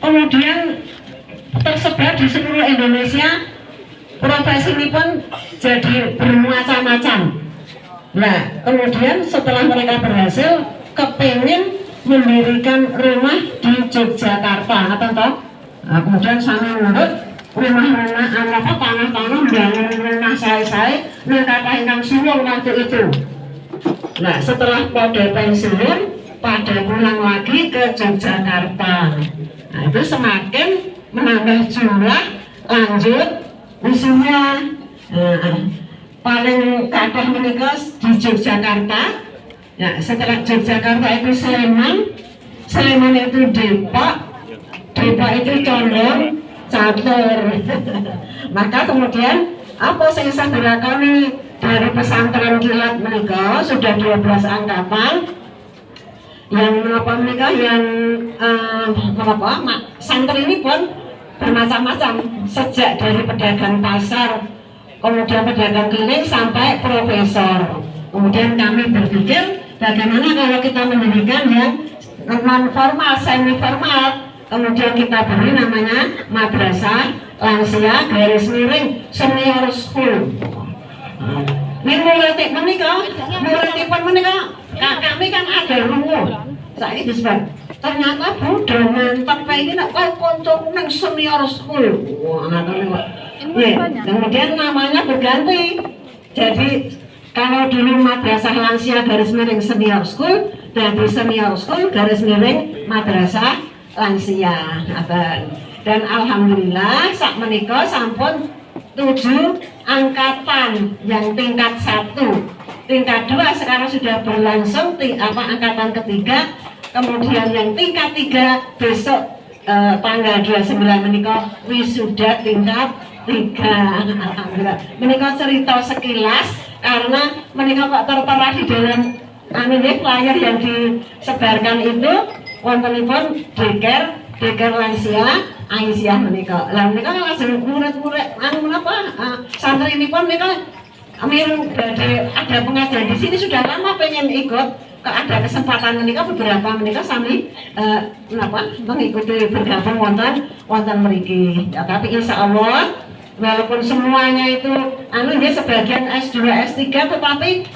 kemudian tersebar di seluruh Indonesia. Profesi ini pun jadi bermacam-macam. Nah, kemudian setelah mereka berhasil, kepingin mendirikan rumah di Yogyakarta, atau toh? Nah, kemudian sama menurut rumah-rumah tanah-tanah bangun rumah saya kata ingkang sulung waktu itu. Nah, setelah pada pensiun, pada pulang lagi ke Yogyakarta. Nah, itu semakin menambah jumlah, lanjut usia. Paling kathah menika di Yogyakarta. Ya, setelah Yogyakarta itu Sleman itu Depok itu condong catur. Maka kemudian apa sing dilakoni dari pesantren kilat menika sudah 12 angkatan. Yang menika yang santri ini pun bermacam-macam, sejak dari pedagang pasar, kemudian pedagang keliling sampai profesor. Kemudian kami berpikir bagaimana kalau kita mendirikan yang non formal, semi formal, kemudian kita beri namanya Madrasah Lansia garis miring Senior School. Ini muridipun menika kami kan ada rumus. Saya disebut ternyata Buddha mantap kayak ini nak kau konco neng Senior School. Wah, kemudian namanya berganti. Jadi kalau dulu Madrasah Lansia garis miring Senior School, dari Senior School garis miring Madrasah Lansia. Dan alhamdulillah sak menika sampun 7 angkatan yang tingkat 1, tingkat 2 sekarang sudah berlangsung angkatan ketiga, kemudian yang tingkat 3 besok tanggal 29 menika wisuda tingkat 3. Alhamdulillah. Menika cerita sekilas karena menika kok tertera di dalam flyer yang disebarkan itu wontenipun Deker Lansia Aisyah menika. Lah menika langsung murid-murid santri ini pun menika ada pengajian di sini sudah lama pengen ikut. Ada kesempatan menika beberapa menika sami mengikuti bergabung wonten mriki. Ya, tapi insya Allah walaupun semuanya itu sebagian S2 S3 tetapi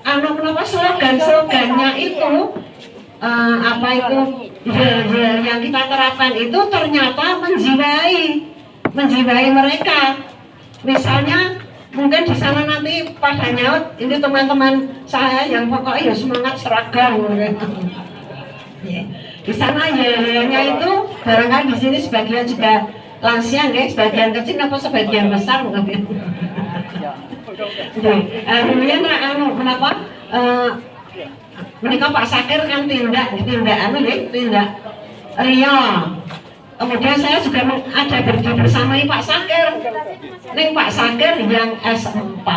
slogan-slogannya itu yang kita terapkan itu ternyata menjiwai mereka. Misalnya mungkin di sana nanti pada nyaut ini teman-teman saya yang pokoknya semangat seragam. Di sana ya itu barangkali di sini sebagian juga lansia, sebagian kecil apa sebagian besar mungkin. Kemudian kenapa? Mereka Pak Sakir kan tindak Rio. Kemudian saya juga ada berdiri bersama Pak Sakir. Ini Pak Sakir yang S4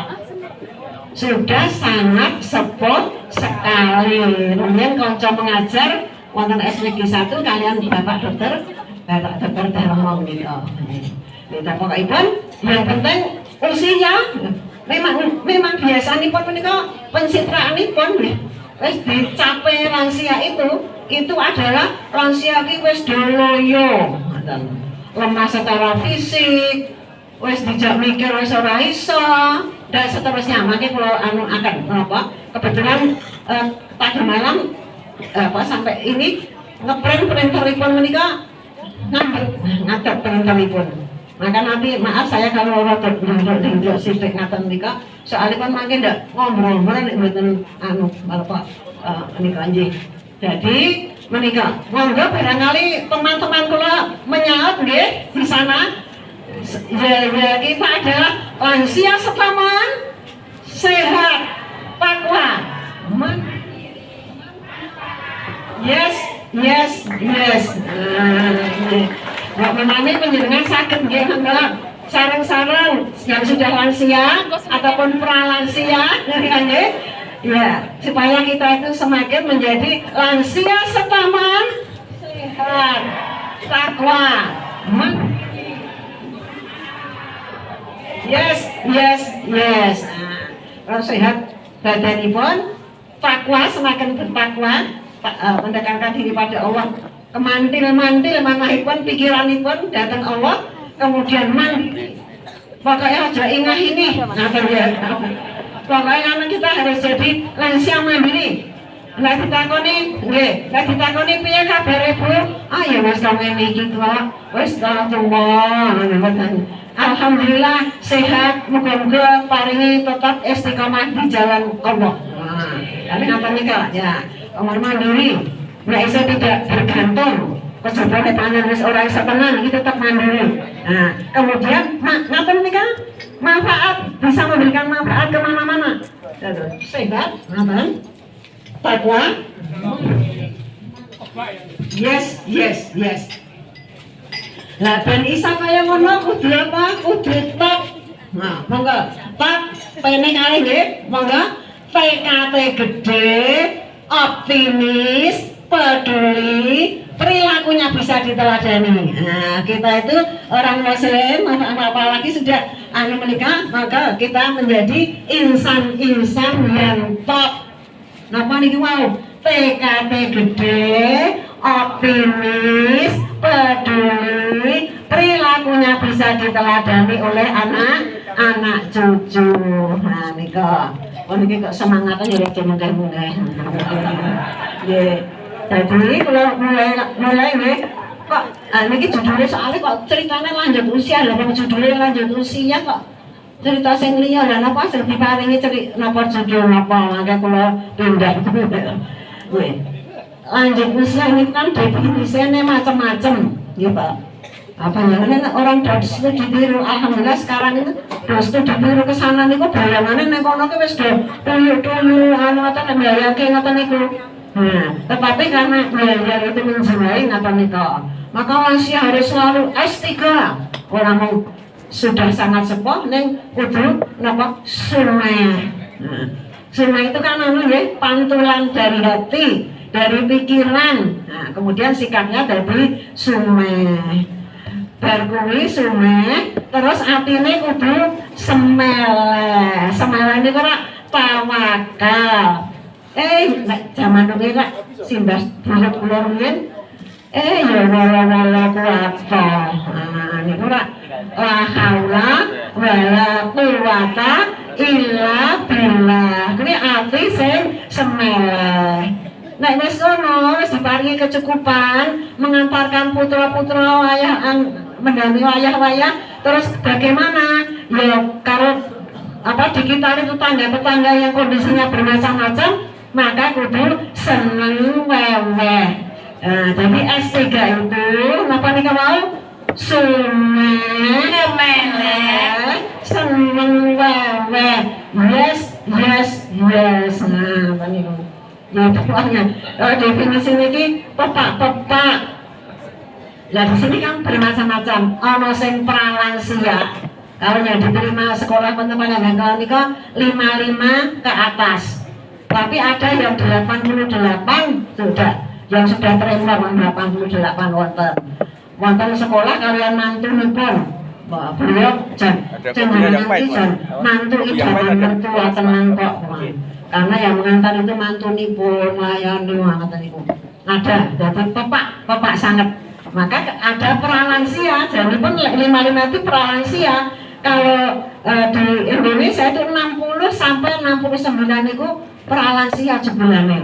sudah sangat sepuh sekali. Kemudian konco mengajar wonten SPG 1 kalian Bapak Dokter Darmo gitu. Kita pokoknya yang penting usia. Memang biasanya pun menika pencitraan pun wis dicapai lansia itu adalah lansia ki wis doloyo, lemah secara fisik, wis dijak mikir wis ora iso dan seterusnya. Makanya kalau akan kebetulan tadi malam sampai ini ngeprint printeripun menika ngadep printeripun. Maka nanti maaf saya kalau rotot dinduk sidik ngaten menika soalnya kan makin ndak ngobrol-ngobrol nek mboten Bapak menika nggih. Jadi menika monggo barangkali teman-teman kula menyaut nggih di sana. Ya kita adalah lansia sepaman sehat takwa. Yes. Memangnya penjenengan sakit nggih sarang-sarang yang sudah lansia ataupun pralansia nggih. Ya, supaya kita itu semakin menjadi lansia sepaman sehat takwa. Yes. Kalau sehat badanipun, takwa semakin bertakwa, mendekatkan diri pada Allah kemantil-mantil manahipun pikiranipun datang Allah, kemudian pokoknya aja ingat ini, pokoknya anak kita harus jadi lansia mandiri. Lah ditakoni, nggih, lah ditakoni piye kabare Bu? Ah ya wis ngene iki kok. Wis Allah. Alhamdulillah sehat, muga-muga paringi tetap istiqomah di jalan Allah. Nah, tapi ngapain nih Kak? Ya, kamar mandiri. Nggak bisa tidak bergantung. Kecuali tangan wis ora iso tenan, iki tetap mandiri. Nah, kemudian ngapain nih Kak? Manfaat, bisa memberikan manfaat kemana-mana. Sehat, ngapain? Takwa, yes. Lah ben isa kaya ngono kudu apa? Kudu top. Nah, monggo top pene kali nggih, monggo PKT gede, optimis, peduli, perilakunya bisa diteladani. Nah, kita itu orang muslim, apalagi sudah menikah, maka kita menjadi insan-insan yang top. Napa niki mau PKT gede, optimis, peduli, perilakunya bisa diteladani oleh anak cucu. Nah nika, niki kok semangatnya ya munggah-munggah. Nggih. Jadi kalau mulai nggih kok niki judulnya soalnya kok ceritanya lanjut usia lho, judulnya lanjut usia kok. Cerita sing liya lha napa sing diparingi cerita napa judul napa mangke kula pindah. Nggih. Lanjut usia ini kan definisinya macam-macam, ya Pak. Apa namanya orang dosen ditiru, alhamdulillah sekarang itu dosen ditiru ke sana niku bayangannya nek kono ki wis do tuyu-tuyu anu ngoten mbayangke ngoten niku. Nah, tetapi karena belajar itu menjiwai ngoten niku. Maka usia harus selalu S3. Orang mau sudah sangat sepuh neng kudu napa sunai. Nah, sunai itu kan anu ya pantulan dari hati, dari pikiran. Nah, kemudian sikapnya dari sunai. Barkuwi sunai, terus atine kudu semele. Semele ini ora tawakal. Zaman dulu kak sindas bulat kula rumiyin. Ya wala kuwata. Nah, niku ora la haula wala quwata illa billah. Kuwi ati sing semele. Nek wis ngono, wis diparingi kecukupan mengantarkan putra-putra mendampingi wayah-wayah, terus bagaimana? Ya kalau dikitari tetangga-tetangga yang kondisinya bermacam-macam, maka kudu seneng weweh. Nah, jadi S3 itu apa nih mau? Sungai seneng weweh. Yes. Nah, apa nih? Ya pokoknya definisi ini pepak. Nah di sini kan bermacam-macam. Ono sing pralansia. Kalau yang diterima sekolah teman-teman yang kalau ini kok 55 ke atas. Tapi ada yang 88 sudah, yang sudah terima 88 wonten sekolah kalian mantu nipun. Beliau jangan mantu idaman mertua tenang kok. Karena yang mengantar itu mantu nipun melayani ngoten niku. Ada, jadi pepak sangat. Maka ada pralansia, jadi pun 55 itu pralansia. Kalau di Indonesia itu 60 sampai 69 itu pralansia sebulannya.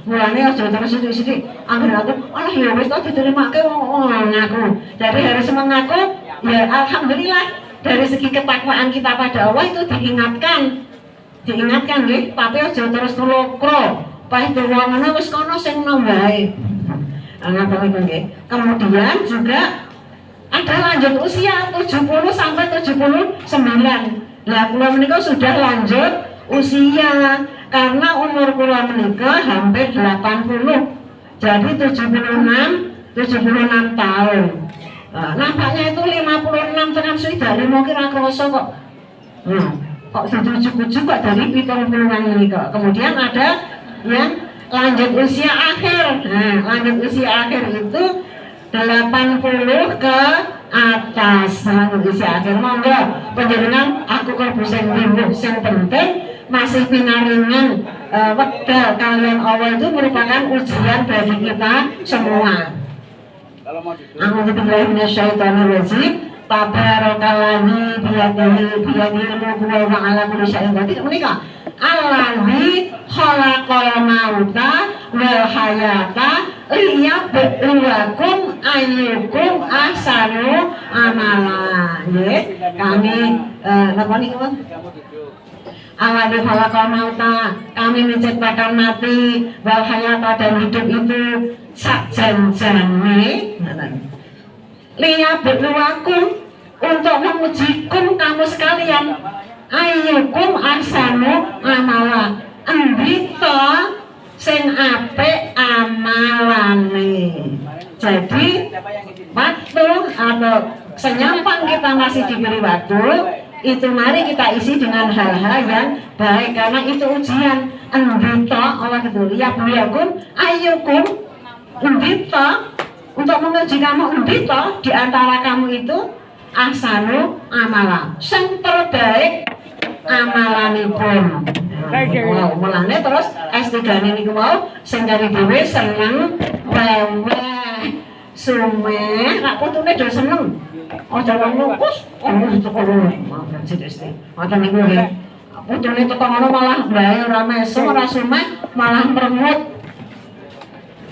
Mulanya aja terus sithik-sithik anggere aku, alah ya wis tak diterimake wong aku. Jadi harus mengaku ya alhamdulillah dari segi ketakwaan kita pada Allah itu diingatkan nggih, tapi aja terus tulokro. Pas tuwangane wis kono sing nambahi. Ngaten nggih. Kemudian juga ada lanjut usia 70 sampai 79. Lah kula menika sudah lanjut usia karena umur kula menika hampir 80. Jadi 76 tahun. Nah, nampaknya itu 56 tenan sudah limo kira kroso kok. Kok setuju kok dari 70-an ini kok. Kemudian ada yang lanjut usia akhir. Nah, lanjut usia akhir itu 80 ke atas. Lanjut usia akhir monggo panjenengan aku kalbu sing penting masih pinaringan wekdal kalian Allah itu merupakan ujian bagi kita semua. A'udzubillahi minasyaitonirrajim. Tabarakalladzi biyadihi mulku wa 'ala kulli syai'in qadir. Menika allazi khalaqal mauta wal hayata liyabluwakum ayyukum ahsanu amala. Nggih, kami napa niku? Allazi khalaqal mauta, kami menciptakan mati wal hayata dan hidup itu sakjanjane. Liyabluwakum, untuk mengujikum kamu sekalian, ayyukum ahsanu amala, endita sing apik amalane. Jadi waktu atau senyampang kita masih diberi waktu, itu mari kita isi dengan hal-hal yang baik, karena itu ujian. Endita Allah itu liyabluwakum ayyukum, endita untuk menguji kamu, endita di antara kamu itu ahsanu amala, sing terbaik amalanipun. Wow, mulane terus S3 niku mau sing kari dhewe seneng weweh sumeh, rak putune do seneng. Aja ngono kus, teko ngono. Maaf sedeste. Ngoten niku nggih. Putune teko ngono malah bae ora mesu, ora sumeh, malah merengut.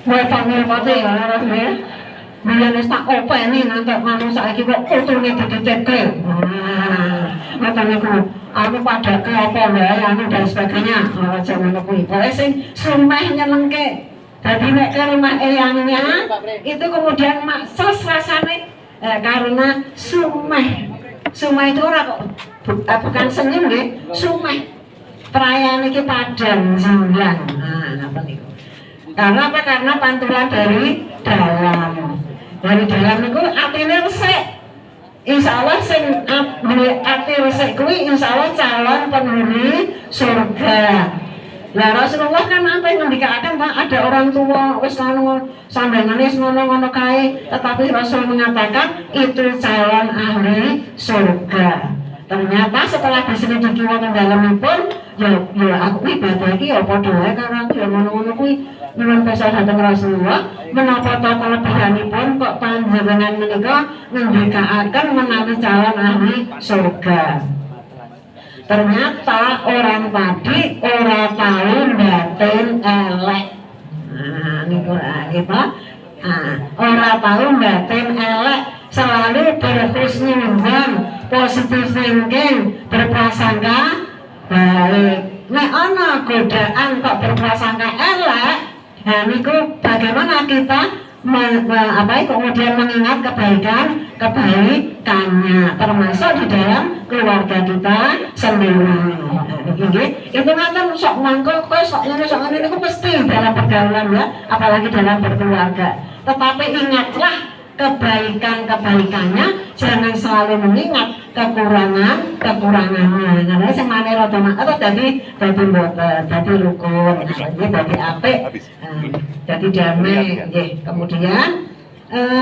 Wae panggil pate ora nggih. Biyen wis tak openi nanti manuk saiki kok putune ditekel. Ngoten niku. Aku pada ke apa wae anu dan sebagainya. Aja ngono kuwi. Pokoke sing sumeh nyenengke. Dadi nek ke rumah eyangnya itu kemudian maksos rasane karena sumeh. Sumeh itu ora kok bukan senyum nggih, sumeh. Perayaan iki padang sembilan. Nah, apa niku? Karena apa? Karena pantulan dari dalam. Dari dalam niku atine resik. Insyaallah sing ati resik kuwi insyaallah calon penghuni surga. Lah Rasulullah kan apa yang ngendikaaken Pak, ada orang tua wis ngono sandangane wis ngono-ngono kae, tetapi Rasul mengatakan itu calon ahli surga. Ternyata setelah diselidiki wonten dalemipun ya aku ibadah iki ya padha wae karo aku ya ngono-ngono kuwi. Nyuwun pasal dhateng Rasulullah, menapa ta kelebihanipun kok panjenengan menika ngendikaaken menawi calon ahli surga. Ternyata orang tadi ora tahu batin elek. Nah, niku kita ora tahu batin elek, selalu berhusnuzon, positif thinking, berprasangka baik. Nek ana godaan kok berprasangka elek, nah niku bagaimana kita kemudian mengingat kebaikannya, termasuk di dalam keluarga kita sendiri. Itu ngaten sok mangko kowe sok ngene niku mesti dalam pergaulan ya, apalagi dalam berkeluarga. Tetapi ingatlah kebaikannya, jangan selalu mengingat kekurangannya. Karena sing mane rada atau dadi mboten, dadi rukun, dadi apik, dadi damai nggih. Kemudian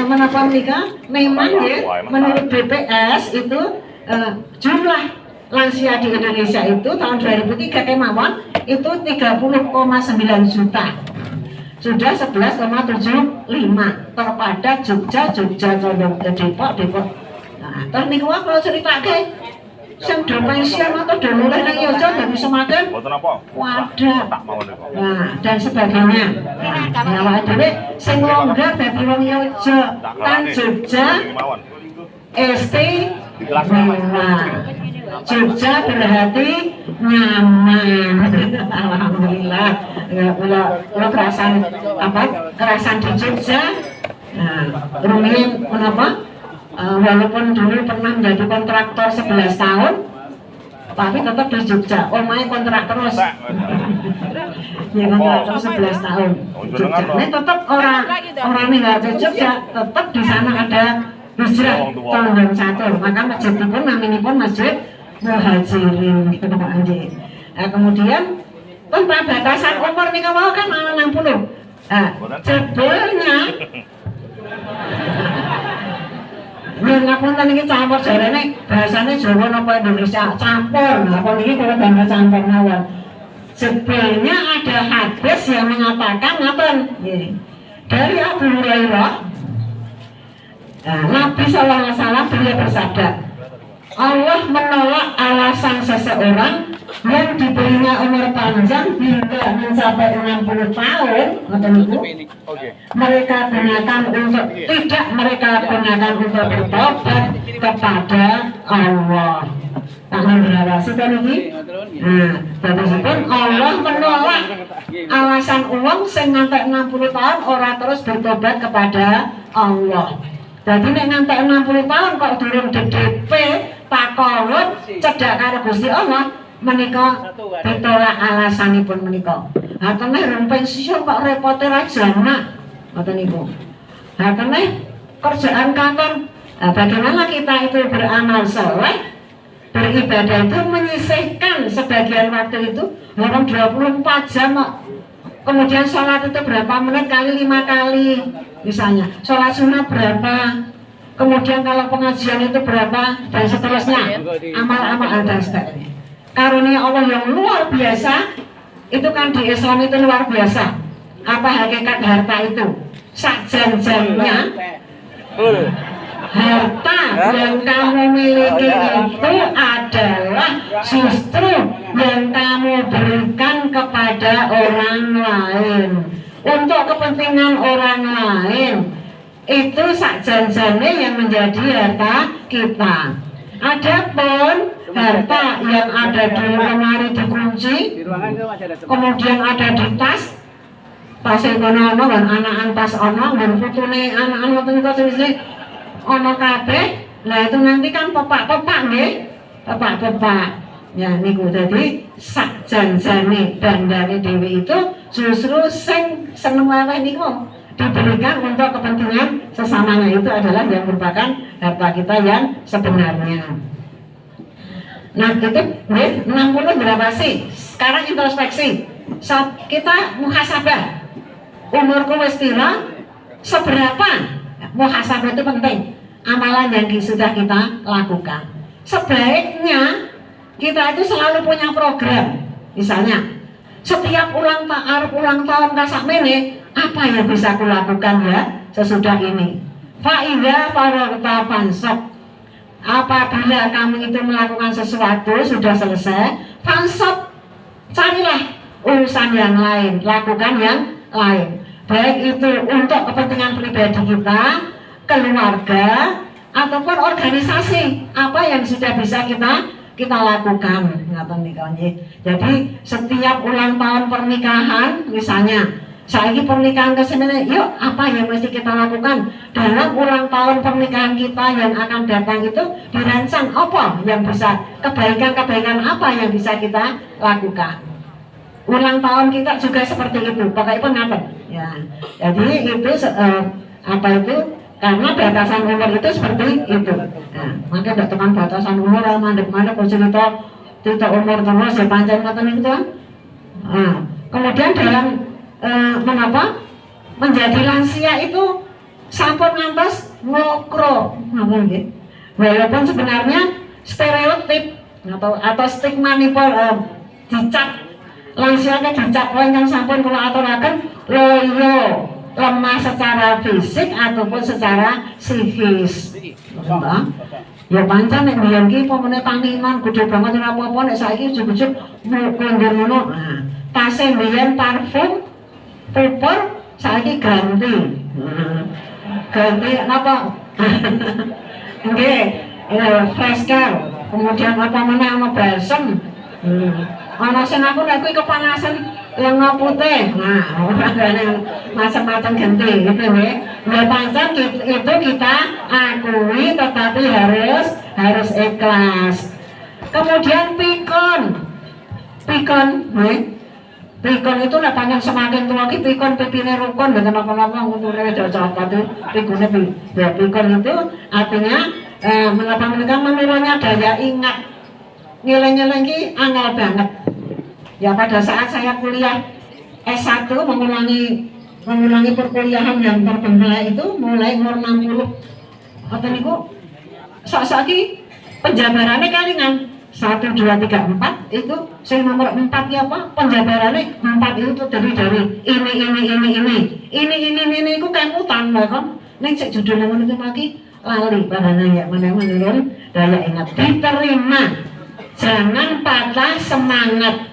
menapa menika memang nggih menurut BPS itu jumlah lansia di Indonesia itu tahun 2003 kemawon itu 30,9 juta. Sudah 11,75 terpadat Jogja, condong ke Depok. Nah, terus niku kalau ceritake sing do pensiun atau do mulih nang Yojo dan semakin wadah. Nah, dan sebagainya. Nah, awake dhewe sing longgar dadi wong Yojo kan Jogja Jogja berarti nyaman. Alhamdulillah. Kalau kerasan di Jogja. Nah, rumiyin kenapa? Walaupun dulu pernah menjadi kontraktor 11 tahun, tapi tetap di Jogja. Omahe kontrak terus. Ya kontraktor 11 tahun. Jogja. Ini tetap orang ninggal di Jogja, tetap di sana ada hijrah tahun 1. Maka masjid pun naminipun Masjid Muhajirin. Nah, kemudian batasan umur nih mau kan 60. Jebulnya ngapun wonten iki campur jarene bahasane Jawa napa Indonesia campur. Nah, apa niki kula damel campur mawon. Sebenarnya ada hadis yang mengatakan ngaten nggih. Dari Abu Hurairah, Nabi sallallahu alaihi wasallam beliau bersabda, Allah menolak alasan seseorang yang diberinya umur panjang hingga mencapai 60 tahun, mereka gunakan untuk bertobat kepada Allah. Tangan berawasi kan ini. Nah, tersebut Allah menolak alasan uang sing ngantek 60 tahun orang terus bertobat kepada Allah. Jadi nek ngantek 60 tahun kok durung DDP pakolot cedak karo Gusti Allah menika ditolak alasanipun menika. Ha teneh rong pensiun kok repote ra jamak. Ngoten niku. Ha teneh kerjaan kantor. Bagaimana kita itu beramal saleh, beribadah itu menyisihkan sebagian waktu itu dalam 24 jam. Kemudian sholat itu berapa menit kali 5 kali misalnya, sholat sunnah berapa, kemudian kalau pengajian itu berapa, dan seterusnya, amal-amal dan sebagainya. Karunia Allah yang luar biasa itu kan di Islam itu luar biasa. Apa hakikat harta itu? Sajan-jannya harta yang kamu miliki itu adalah justru yang kamu berikan kepada orang lain untuk kepentingan orang lain. Itu sajan-jannya yang menjadi harta kita. Adapun harta yang ada di lemari dikunci, kemudian ada di tas ono dan anak tas ono dan putune anak-anak itu ono kabeh. Nah itu nanti kan pepak-pepak nggih, pepak-pepak. Ya niku dadi sak janjane bandane dhewe itu justru sing seneng wae niku diberikan untuk kepentingan sesamanya, itu adalah yang merupakan harta kita yang sebenarnya. Nah itu nggih 60 berapa sih? Sekarang introspeksi. Saat kita muhasabah. Umurku wis pira? Seberapa? Muhasabah itu penting. Amalan yang sudah kita lakukan. Sebaiknya kita itu selalu punya program. Misalnya, setiap ulang tahun kasakmene, apa yang bisa kulakukan ya sesudah ini? Fa'idha faragta fansab. Apabila kamu itu melakukan sesuatu sudah selesai, fansab, carilah urusan yang lain, lakukan yang lain. Baik itu untuk kepentingan pribadi kita, keluarga, ataupun organisasi, apa yang sudah bisa kita lakukan. Jadi setiap ulang tahun pernikahan, misalnya saiki pernikahan kesini, yuk apa yang mesti kita lakukan dalam ulang tahun pernikahan kita yang akan datang, itu dirancang apa yang bisa, kebaikan-kebaikan apa yang bisa kita lakukan. Ulang tahun kita juga seperti itu, pokoknya pun ngapain ya. Jadi itu apa itu, karena batasan umur itu seperti itu. Nah, maka tidak teman batasan umur, mandek-mandek cerita umur terus ya pancen ngoten itu. Nah, kemudian dalam mengapa menjadi lansia itu sampun ngantos ngokro, walaupun sebenarnya stereotip atau stigma nipol dicap lansia ke dicap yang sampun kula aturaken loyo lemah secara fisik ataupun secara psikis. Ya pancen nek mbiyen ki pemene taniman gede banget ora apa-apa, nek saiki ujug-ujug kondur ngono. Nah, tase mbiyen parfum pupur saiki ganti. Ganti apa? Nggih, fresh care. Kemudian apa meneh ana balsem. Ana sing aku nek kuwi kepanasan lenga putih. Nah, orangane macam-macam ganti gitu nggih. Ya pancen itu kita akui, tetapi harus ikhlas. Kemudian pikon nggih. Pikon itu nek panjang semakin tua ki pikon pipine rukun mboten apa-apa umure cocok itu pikone ya pikon itu artinya mengapa mereka menurunnya daya ingat. Nilai-nilai ki angel banget. Ya pada saat saya kuliah S1 mengulangi perkuliahan yang terbengkalai itu mulai umur 60. Apa niku? sok-sok iki penjabarannya kalingan 1, 2, 3, 4 itu saya nomor 4 ya apa penjabarannya 4 itu terdiri dari ini itu kemutan lah kan neng cek judulnya menurut lagi lali padahal ya menurut daya ingat diterima jangan patah semangat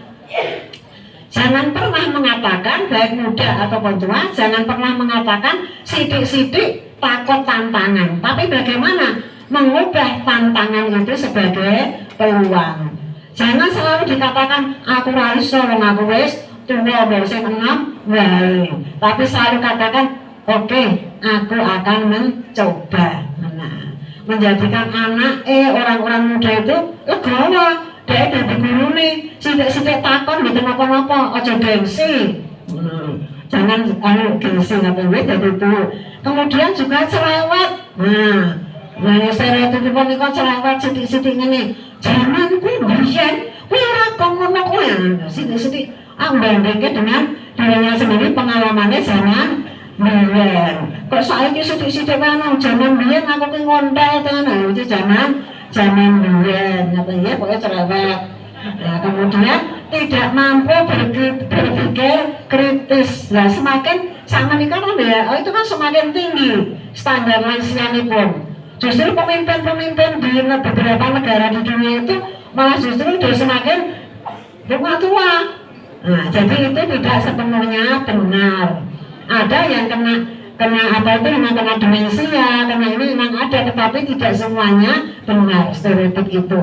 jangan pernah mengatakan baik muda ataupun tua jangan pernah mengatakan sidik-sidik takut tantangan tapi bagaimana mengubah tantangan itu sebagai peluang. Jangan selalu dikatakan aku raiso, aku wis tua sing enam, tapi selalu katakan oke, aku akan mencoba. Nah, menjadikan anak orang-orang muda itu legowo, dia dari guru nih, sidik-sidik takon gitu napa-napa, ojo gengsi. Jangan gengsi ngapain dari itu. Kemudian juga cerewet. Nah, stereotip itu kok cerewet sidik-sidik ngene. Jangan kuwi biyen kuwi ora kok ngono kuwi. Sidik-sidik bandingke dengan dirinya sendiri pengalamannya zaman biyen. Kok saiki sidik-sidik ana zaman biyen aku ki ngontel tenan itu zaman biyen. Apa ya pokoknya cerewet. Nah, kemudian tidak mampu berpikir kritis. Nah, semakin sama nih kan ya, itu kan semakin tinggi standar lansianipun. Justru pemimpin-pemimpin di beberapa negara di dunia itu malah justru sudah semakin tua. Nah, jadi itu tidak sepenuhnya benar. Ada yang kena apa itu memang kena demensia, kena ini memang ada, tetapi tidak semuanya benar stereotip itu.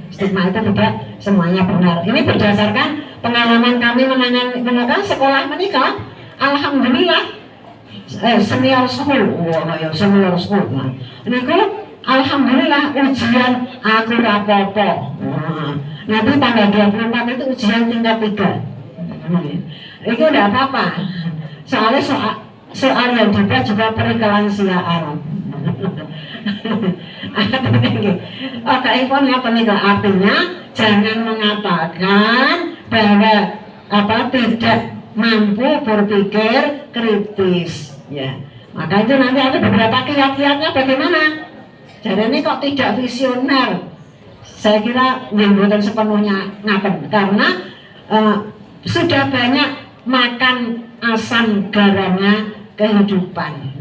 Stigma itu tidak semuanya benar. Ini berdasarkan pengalaman kami mengenai sekolah menikah. Alhamdulillah. Senior school, senior school. Nah, ini alhamdulillah ujian aku rapopo. Nanti tanggal 24 itu ujian tingkat 3. Itu udah apa-apa. Soalnya soal yang dibuat juga perikelansiaan. Oke, apa nih artinya? Jangan mengatakan bahwa tidak mampu berpikir kritis. Ya, maka itu nanti ada beberapa kiat-kiatnya bagaimana. Jadi ini kok tidak visioner. Saya kira yang bukan sepenuhnya ngapain karena sudah banyak makan asam garamnya kehidupan.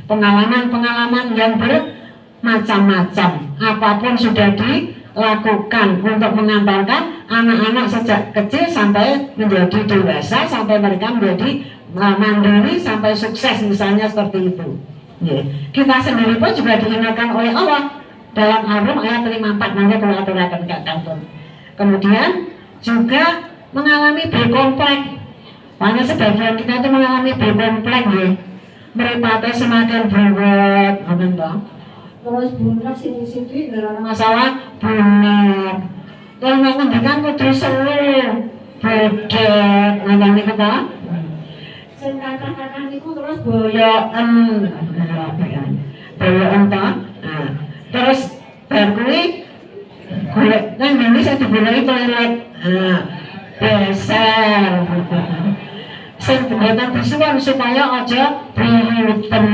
Pengalaman-pengalaman yang bermacam-macam. Apapun sudah dilakukan untuk mengantarkan anak-anak sejak kecil sampai menjadi dewasa, sampai mereka menjadi mandiri sampai sukses misalnya seperti itu. Kita sendiri pun juga diingatkan oleh Allah dalam Al-Rum ayat 54 nanti kalau aturakan ke kantor. Kemudian juga mengalami berkomplek. Karena sebagian kita itu mengalami berkomplek meripatnya semakin berat, terus bunuh sini-sini dalam masalah bunuh. Kalau ngendikan kudu seluruh bedek, nanti kita sing kata-kata niku terus boyoken ta. Nah, terus bar kuwi golek nang ngene saya digoleki toilet. Beser. Sing buatan bersuan supaya aja berhitam.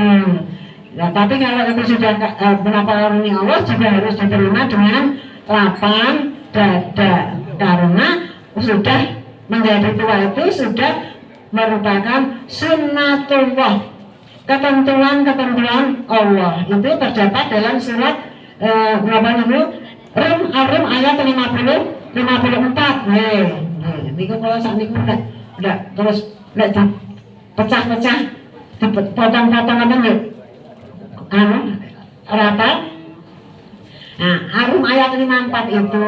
Nah, tapi kalau itu sudah berapa ini Allah juga harus diterima dengan lapang dada karena sudah menjadi tua itu sudah merupakan sunnatullah, ketentuan Allah itu terdapat dalam surat berapa dulu Rum ayat 54. Niku kalau saat niku enggak terus enggak pecah-pecah dipotong-potong apa enggak rata. Nah, Arum ayat 54 itu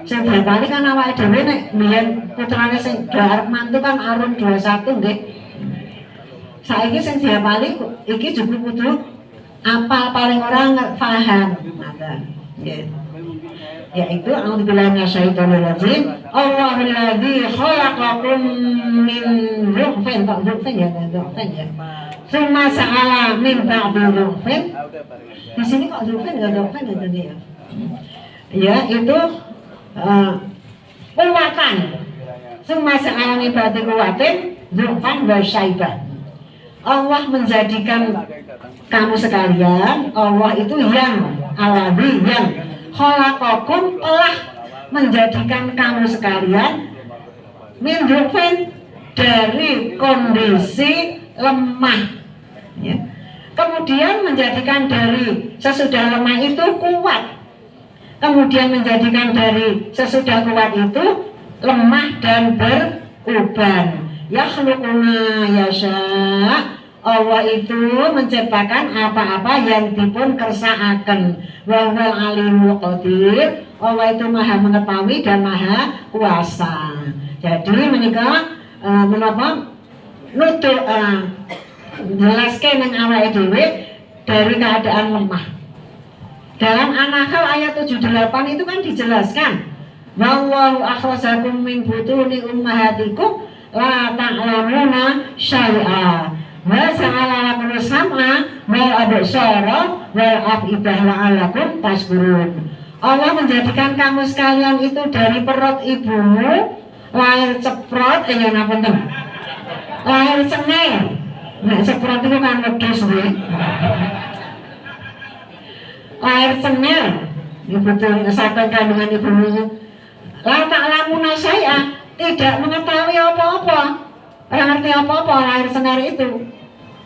sing bali kan awake dhewe nek biyen putrane sing arep mantu kan Arum 21 nggih. Saiki sing diapali iki juga kudu apal paling orang paham. Nggih. Yaitu a'udzubillahi minasyaitonir rajim. Allahul ladzi khalaqakum min dhufin ya. Summa sa'ala min ba'di dhufin. Di sini kok dhufin enggak dhufin itu dia. Ya, itu kuwatan. Summa sa'ala min ba'di quwwatin dhufan wa syaiban. Allah menjadikan kamu sekalian, Allah itu yang alladzi yang khalaqakum telah menjadikan kamu sekalian min dhufin dari kondisi lemah ya. Kemudian menjadikan dari sesudah lemah itu kuat, kemudian menjadikan dari sesudah kuat itu lemah dan beruban. Yakhluquna yasha, Allah itu menciptakan apa-apa yang dipun kersakaken. Wa huwal alimul qadir, Allah itu maha mengetahui dan maha kuasa. Jadi menika menapa nutuk jelaskan yang awake dhewe dari keadaan lemah. Dalam An-Nahl ayat 78 itu kan dijelaskan, wallahu akhrajakum min butuni ummahatikum la ta'lamuna syai'a wa ja'ala lakum sam'a wal absara wal af'idah la'allakum tashkurun. Allah menjadikan kamu sekalian itu dari perut ibumu lahir ceprot lahir cengeng. Nah, ceprot itu kan wedhus nggih. Lahir cengeng. Ibu tuh saking kandungan ibumu. La ta'lamuna syai'a, tidak mengetahui apa-apa. Ora ngerti apa-apa lahir cengeng itu.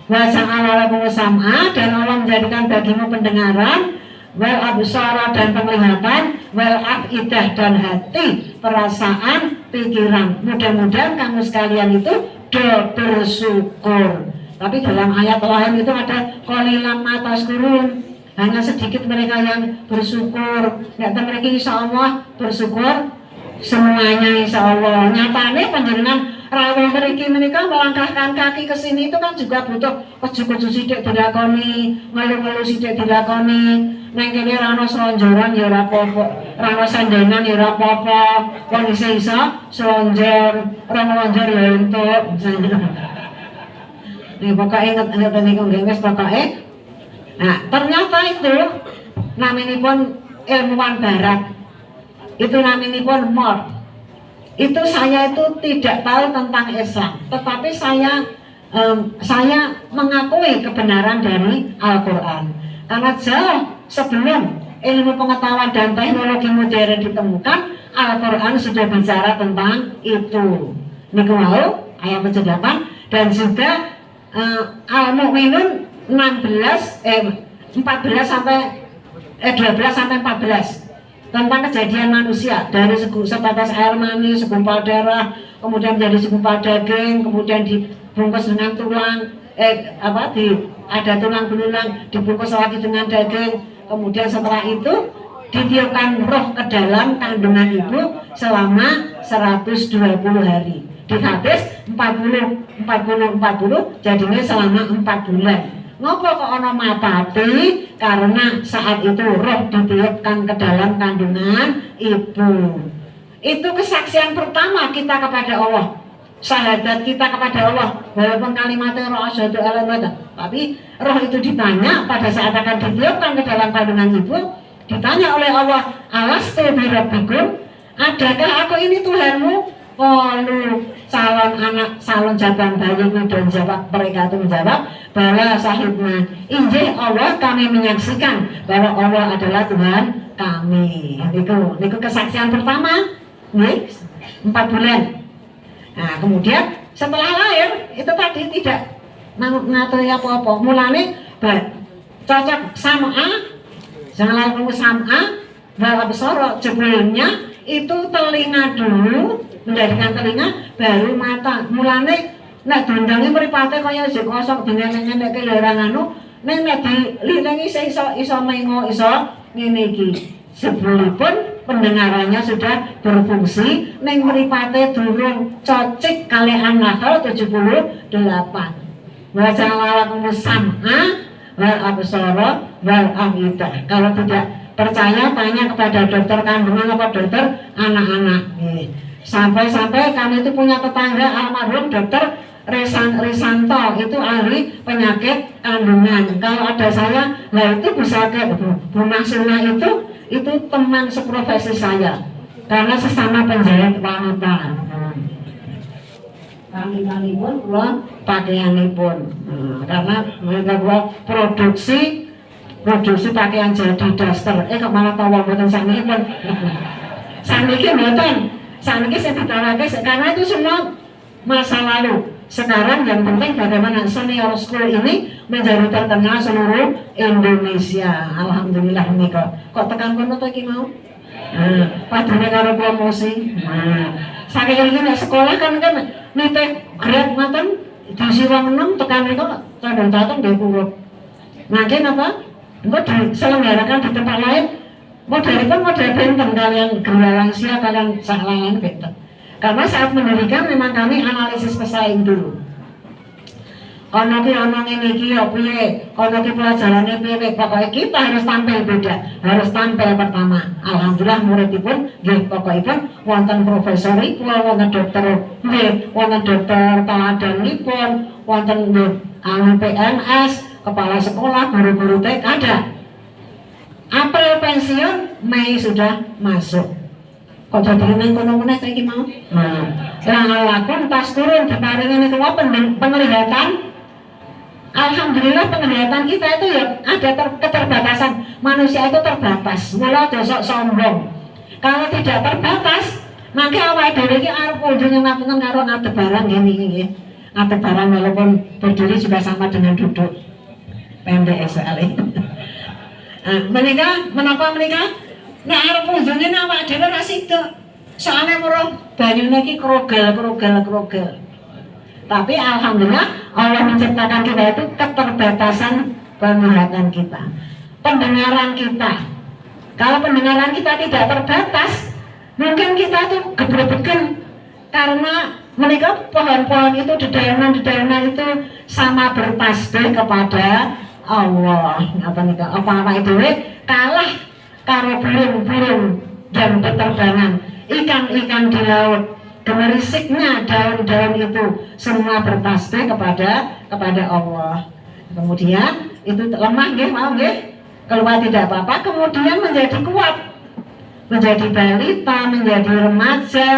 Wa ja'ala lakum sam'a, dan Allah menjadikan bagimu pendengaran, wal absara dan penglihatan, wal afidah dan hati, perasaan, pikiran. Mudah-mudahan kamu sekalian itu bersyukur. Tapi dalam ayat lain itu ada qalilan ma tashkurun, hanya sedikit mereka yang bersyukur. Nggak tahu mereka insya Allah bersyukur semuanya insya Allah. Nyatanya panjenengan rawuh mereka melangkahkan kaki ke sini itu kan juga butuh keju-keju sidik dilakoni, ngeluh-ngeluh sidik dilakoni. Nang kene ra ono slonjoran ya ora apa-apa, ra ono sandenan ya ora apa-apa. Wong isa slonjor, ora nglonjor ya entuk. Nih pokoknya inget niku nggih wis pokoke. Nah, ternyata itu naminipun ilmuwan barat. Itu naminipun Mor. Itu saya itu tidak tahu tentang Islam, tetapi saya mengakui kebenaran dari Al-Qur'an. Karena jauh sebelum ilmu pengetahuan dan teknologi modern ditemukan, Al-Quran sudah bicara tentang itu. Niku mau ayat 78 dan juga Al-Mu'minun 14 sampai 12 sampai 14 tentang kejadian manusia dari sebatas air mani, segumpal darah, kemudian menjadi segumpal daging, kemudian dibungkus dengan tulang, ada tulang belulang dibungkus lagi dengan daging, kemudian setelah itu ditiupkan roh ke dalam kandungan ibu selama 120 hari. Di hadis 40 jadinya selama 4 bulan. Ngopo kok ana mapati? Karena saat itu roh ditiupkan ke dalam kandungan ibu. Itu kesaksian pertama kita kepada Allah. Syahadat kita kepada Allah, walaupun kalimatnya roh asyhadu alla ilaha, tapi roh itu ditanya pada saat akan ditiupkan ke dalam kandungan ibu, ditanya oleh Allah, alastu bi rabbikum, adakah aku ini Tuhanmu? Qalu, calon jabang bayi dan jawab, mereka itu menjawab, bala sahibna, injih Allah, kami menyaksikan bahwa Allah adalah Tuhan kami. Itu kesaksian pertama, nih 4 bulan. Nah, kemudian setelah lahir itu tadi tidak ngaturi apa-apa. Mulane cocok sam'a, jangan lalu sam'a, wal absara, jebulnya itu telinga dulu, menjadikan telinga baru mata. Mulane nek dondangnya mripate kaya sing kosong dengan nek ya ora anu, nek dililingi iso mengo, iso ngene iki. Sebelumipun pendengarannya sudah berfungsi, neng mripate durung cocik kalian An-Nahl 78. Wa ja'alakum sam'a wal absara wal afidah. Kalau tidak percaya tanya kepada dokter kandungan apa dokter anak-anak. Sampai-sampai kami itu punya tetangga almarhum dokter Risanto, itu ahli penyakit kandungan. Kalau ada saya, nah itu bisa ke Bu Maksuna itu teman seprofesi saya karena sesama penjahit wanita. Kami pun keluar pakaianipun karena mereka buat produksi produksi pakaian jadi daster, kok malah tawa mboten saniki pun. Saniki mboten. Saniki sing ditawake karena itu semua masa lalu. Sekarang yang penting bagaimana senior school ini menjadi terkenal seluruh Indonesia. Alhamdulillah nih kok tekan kono to iki mau. Padahal karo promosi. Saking iki nek sekolah kan nite grade ngoten diisi wong 6 tekan niku kadang-kadang nggih kurang. Mungkin apa? Engko diselenggarakan di tempat lain. Modelipun model benten kalian gerakan lansia kalian saklayan benten. Karena saat mendirikan memang kami analisis pesaing dulu. Ono ki ono ngene iki ya piye? Ono ki pelajarane piye? Pokoke kita harus tampil beda, harus tampil pertama. Alhamdulillah muridipun nggih pokokipun wonten profesoripun, wonten dokter nggih, wonten dokter teladanipun, wonten PNS, kepala sekolah, guru-guru TK ada. April pensiun, Mei sudah masuk. Kok jadi nang kono meneh saiki mau? Lakon tas turun diparingi niku penglihatan. Alhamdulillah penglihatan kita itu ya ada keterbatasan. Manusia itu terbatas. Mula aja sok sombong. Kalau tidak terbatas, maka awake dhewe iki arep kunjung ngapunten karo ngadep barang ngene iki nggih. Ngadep barang walaupun berdiri juga sama dengan duduk. Pendek soalnya. Menapa menika? Nek arep kunjunge awake dhewe ra sida. Soale weruh banyune iki krogel. Tapi alhamdulillah Allah menciptakan kita itu keterbatasan penglihatan kita, pendengaran kita. Kalau pendengaran kita tidak terbatas, mungkin kita tuh gebrebekan karena mereka pohon-pohon itu dedaunan itu sama bertasbih kepada Allah. Apa itu kalah karo burung-burung dan beterbangan, ikan-ikan di laut. Gemerisiknya daun-daun itu semua bertasbih kepada Allah. Kemudian itu lemah nggih mau nggih, keluar tidak apa-apa, kemudian menjadi kuat, menjadi balita, menjadi remaja,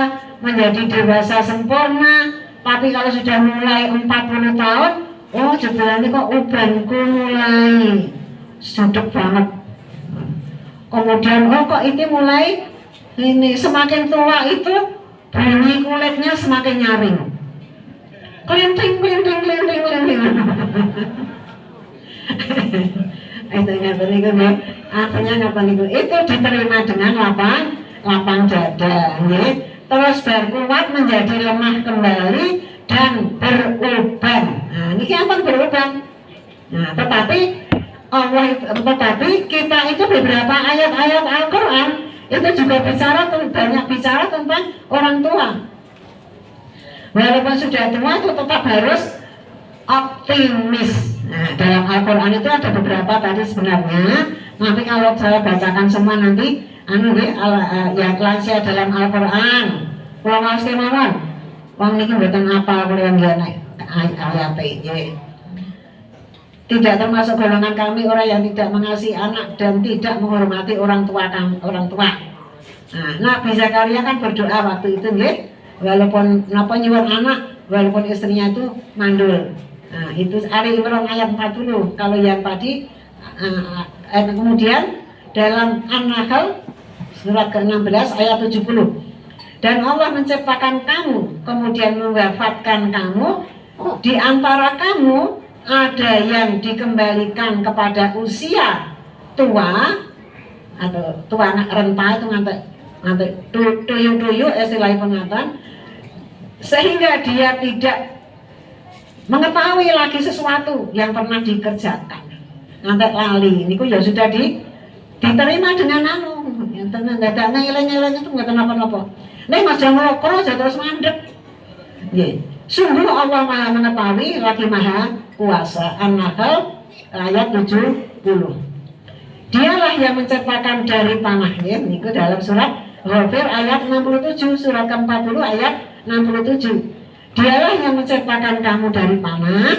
menjadi dewasa sempurna. Tapi kalau sudah mulai 40 tahun, oh jebulane kok ubanku mulai sudek banget. Kemudian oh kok ini mulai ini semakin tua itu bunyi kulitnya semakin nyaring. Kelinting. Itu ngapain itu nih? Artinya ngapain itu? Itu diterima dengan lapang dada, nih. Terus berkuat menjadi lemah kembali dan beruban. Nah, ini apa beruban? Nah, tetapi kita itu beberapa ayat-ayat Al-Quran itu juga banyak bicara tentang orang tua. Walaupun sudah tua itu tetap harus optimis. Nah, dalam Al-Quran itu ada beberapa tadi sebenarnya. Nanti kalau saya bacakan semua nanti yang lansia dalam Al-Quran. Kalau mau kemauan, wong niki mboten apa kalian ayat-ayat. Tidak termasuk golongan kami orang yang tidak mengasihi anak dan tidak menghormati orang tua. Nah, Nabi Zakaria kan berdoa waktu itu nggih, walaupun nyuwun anak, walaupun istrinya itu mandul. Nah, itu Ali Imran ayat 40. Kalau yang tadi kemudian dalam An-Nahl surat ke-16 ayat 70. Dan Allah menciptakan kamu, kemudian mewafatkan kamu, di antara kamu ada yang dikembalikan kepada usia tua atau tua anak renta itu nganti tuyuk istilahnya pengatan, sehingga dia tidak mengetahui lagi sesuatu yang pernah dikerjakan, nganti lali. Niku ya sudah diterima dengan yang tenang, tidak ada nilai-nilai itu nggak kenapa-napa. Nih mas jangan ngelokro aja terus mandek. Sungguh Allah Maha mengetahui lagi Maha Kuasa. An-Nahl ayat 70. Dialah yang menciptakan dari tanah, ya. Niku dalam surat Ghafir ayat 67, surat ke-40 ayat 67. Dialah yang menciptakan kamu dari tanah,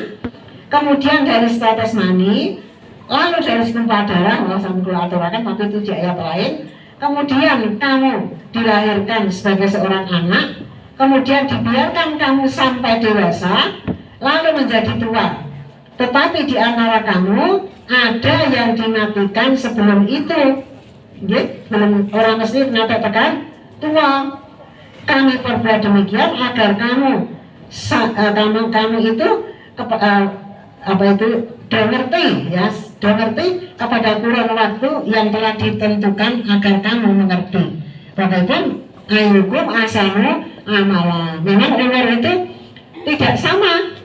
kemudian dari status mani, lalu dari segumpal darah, Allah sambil aturakan, tapi itu di ayat lain. Kemudian kamu dilahirkan sebagai seorang anak, kemudian dibiarkan kamu sampai dewasa, lalu menjadi tua. Tetapi di antara kamu ada yang dimatikan sebelum itu. Belum orang mesti kenapa tekan tua. Kami perbuat demikian agar kamu itu apa itu ngerti ya, ngerti kepada kurun waktu yang telah ditentukan agar kamu mengerti. Walaupun ayukum asamu amala. Memang umur itu tidak sama.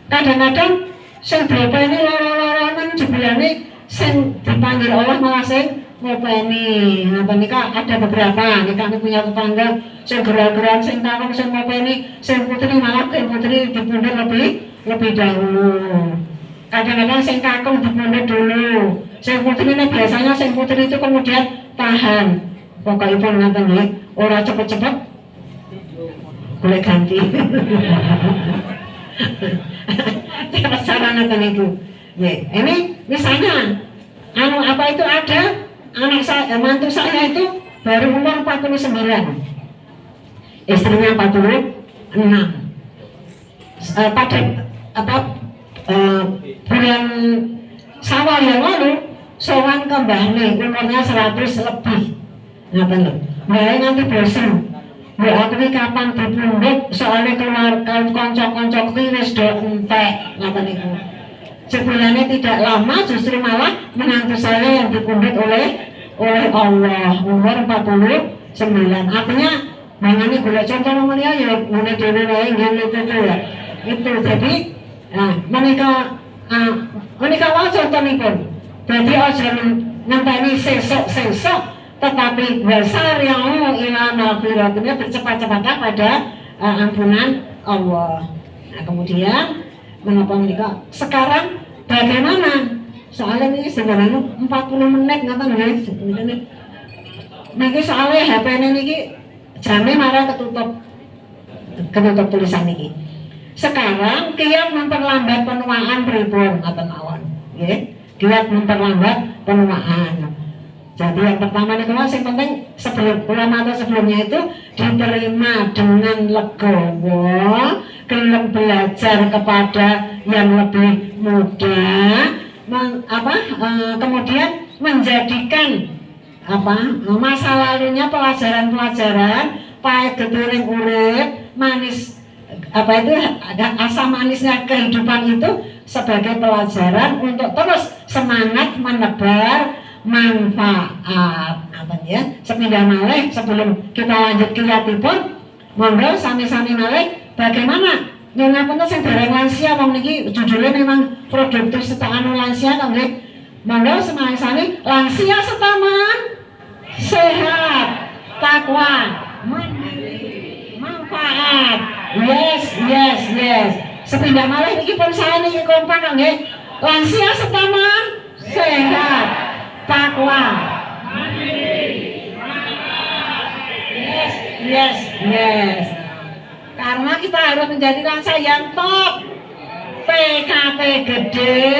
Kadang-kadang sing berapa ini loro-loroan jebulane sing dipanggil Allah malah sing ngopeni. Apa nikah ada beberapa nikah punya tetangga sing gerak-gerak sing takon sing ngopeni, sing putri malah putri dipundhut lebih dahulu. Kadang-kadang sing kakung dipundhut dulu. Sing putri ini biasanya sing putri itu kemudian tahan. Pokokipun ngoten nggih, ora cepet-cepet boleh ganti. Tidak salah ngoten itu. Ini misalnya apa itu ada anak saya, mantu saya itu baru umur 49, istrinya 46. Pada bulan Syawal yang lalu sowan ke mbahne umurnya 100 lebih. Ngaten lho. Mbah nanti bosan. Mbak aku ini kapan dipundhut soalnya keluarga kanca-kanca wis do entek ngaten niku. Sebenarnya tidak lama justru malah menantu saya yang dipundhut oleh Allah umur 49. Artinya mangane golek contoh mulia ya ngene dhewe wae ngene itu ya. Itu jadi menika wae contonipun. Jadi aja ngenteni sesuk tetapi wasari'u ila maghfiratin, bercepat-cepatlah pada ampunan Allah. Nah, kemudian mengapa menikah sekarang bagaimana? Soalnya ini sebenarnya 40 menit ngoten nggih. Niki soalnya HP niki jame marah ketutup tulisan niki. Sekarang kiat memperlambat penuaan pripun ngoten mawon. Nggih, kiat memperlambat penuaan. Jadi yang pertama nih yang penting sebelum ulama atau sebelumnya itu diterima dengan legowo, belajar kepada yang lebih muda, kemudian menjadikan masa lalunya pelajaran-pelajaran pahit getiring urip manis ada asam manisnya kehidupan itu sebagai pelajaran untuk terus semangat menebar manfaat. Ya, sepindah malih sebelum kita lanjut kiatipun, monggo sami-sami malih bagaimana nyunapunten sing dereng lansia wong niki judulnya memang produktif setaan lansia kan nggih. Monggo sami-sami lansia setaman sehat, takwa, manfaat. Yes. Sepindah malih niki pun saya niki kompak nggih. Lansia setaman sehat, takwa, yes. Karena kita harus menjadi bangsa yang top, PKT gede,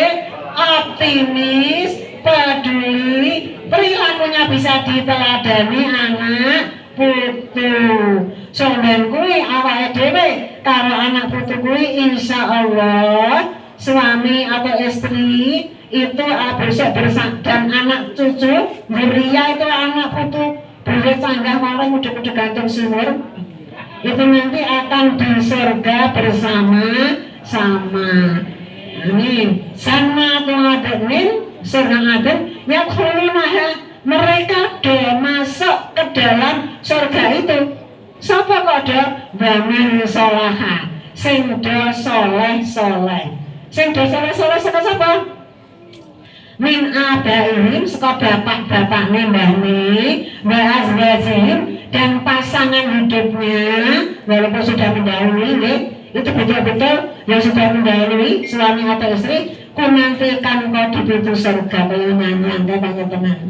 optimis, peduli, perilakunya bisa diteladani anak putu. Sonden kuwi awake dhewe karo anak putu kuwi insyaallah suami atau istri itu besok dan anak cucu Muria itu anak putu boleh canggah marang udah gantung sumur itu nanti akan di surga bersama-sama. Amin. Sama tu'adinin surga aden yang khulunaha, mereka masuk ke dalam surga itu. Sapa kok do bamin solaha sing do soleh sing do soleh sapa min abaihim saka bapak-bapakne mbahne wa azwajihim dan pasangan hidupnya walaupun sudah mendahului itu betul-betul yang sudah mendahului suami atau istri kunantikan kau di pintu surga kaya nyanyian katanya tenang.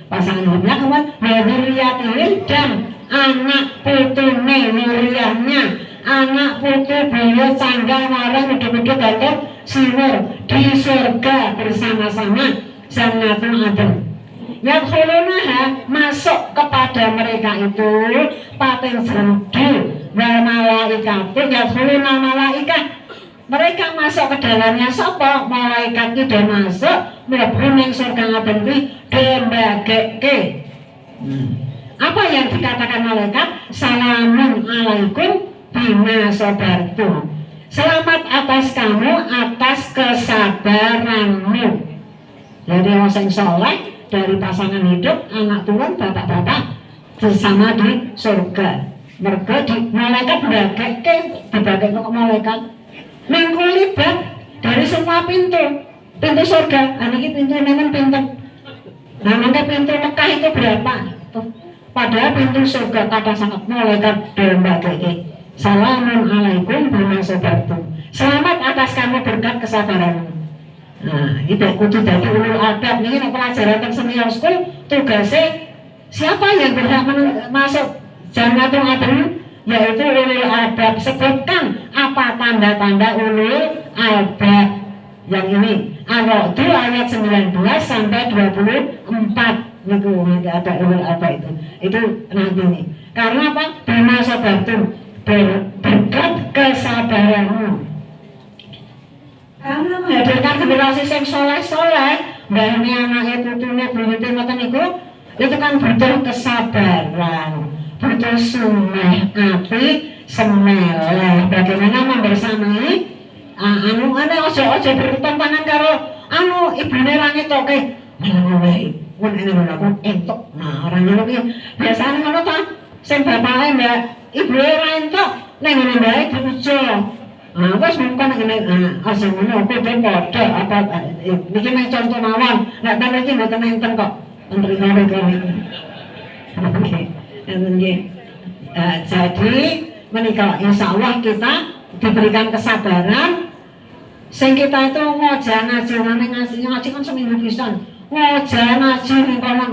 Pasangan hidupnya kemudian wadzurriyyatihim dan anak putune wuriyahnya anak putu beliau canggah marang udah-udah gantung sumur di surga bersama-sama Jannatul Adn. Yang khulunaha masuk kepada mereka itu pating serdu wal malaikatu yang khuluna malaikat, mereka masuk ke dalamnya sapa malaikat itu masuk mlebu ning surga ngaten kuwi dembageke. Apa yang dikatakan malaikat? Salamun alaikum bima sabartum. Selamat atas kamu atas kesabaranmu. Jadi orang yang soleh dari pasangan hidup, anak turun, bapak-bapak bersama di surga. Mereka di malaikat dibageke, dibageke ke malaikat. Mengkulibat dari semua pintu surga. Ini pintu memang pintu. Nah, maka pintu Mekah itu berapa? Padahal pintu surga kata sangat malaikat dibageke. Salamun alaikum bima sabartum. Selamat atas kamu berkat kesabaranmu. Nah, itu kudu dadi ulul adab. Ini pelajaran senior school tugasnya siapa yang berhak masuk Jannatul Adn, yaitu ulul adab. Sebutkan apa tanda-tanda ulul adab yang ini. Ar-Ra'd ayat 19 sampai 24. Niku ada ulul adab itu nanti nih. Karena apa? Bima sabartum, berkat kesabaranmu. Karena menghadirkan generasi yang soleh-soleh, mbahne anake putune buyute ngoten niku, itu kan butuh kesabaran, butuh sumeh ati semeleh. Bagaimana membersamai ojo bertentangan karo ibune ra ngetoke. Wae, mun ene aku entuk. Nah, orang ngono ki biasane ngono ta, sing bapake mbak ibu ra entuk, ning ngene bae diujo. Nah, wis mungkin ngene asal ngono aku ben padha apa niki nek contoh mawon, nek ta iki mboten enten kok. Menteri kami. Oke. Jadi menikah insya Allah kita diberikan kesabaran. Sing kita itu ngojah ngaji kan seminggu pisan. Ngojah ngaji ning kono.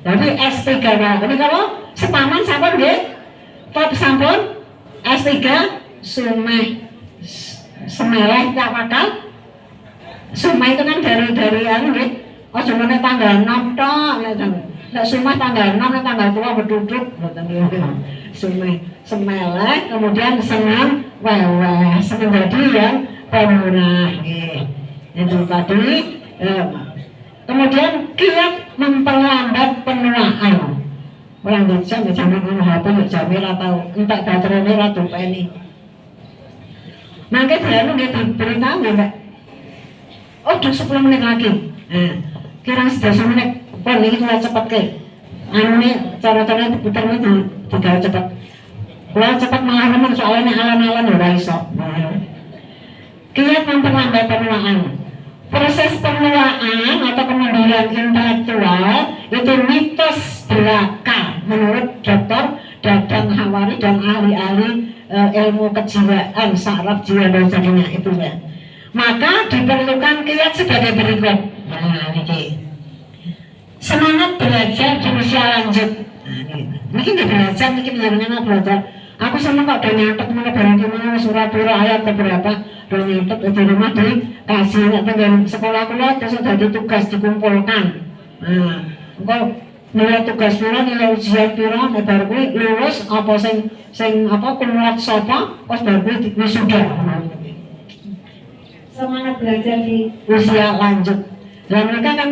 Jadi S3 ini kalau sepaman sampun nggih? Top sampun S3 sumeh semeleh tak bakal. Sumeh itu kan dari anu nggih. Aja meneh tanggal 6 tok nek sumeh tanggal 6 nek tanggal 2 berduduk ngoten niku. Sumeh semeleh kemudian senang weweh seneng jadi yang pemurah nggih. Itu tadi kemudian kiat memperlambat penuaan. Orang bisa misalnya kalau HP jamil atau entak baterainya ratu ini. Maka dia nggak diberitahu nggak. Oh, udah 10 menit lagi. Kira 10 menit. Pon ini cuma cepat ke. Ane cara-cara diputar itu tidak cepat. Kalau cepat malah memang soalnya alan-alan udah iso. Kiat memperlambat penuaan. Proses penuaan atau kemunduran intelektual itu mitos belaka menurut Dr. Dadang Hawari dan ahli-ahli ilmu kejiwaan saraf jiwa dan sebagainya itu ya. Maka diperlukan kiat sebagai berikut. Nah, ini semangat belajar di usia lanjut. Nah, ini nggak belajar, ini benar-benar belajar. Aku sama kok udah nyatet mana barang gimana Surabaya ayat beberapa udah nyatet di rumah dikasih dengan sekolah kuliah terus udah tugas dikumpulkan. Nah, kok nilai tugas pira, nilai ujian pira, baru gue lulus apa sing apa kumulat sapa, pas baru gue wisuda. Semangat belajar di usia lanjut. Dan mereka kan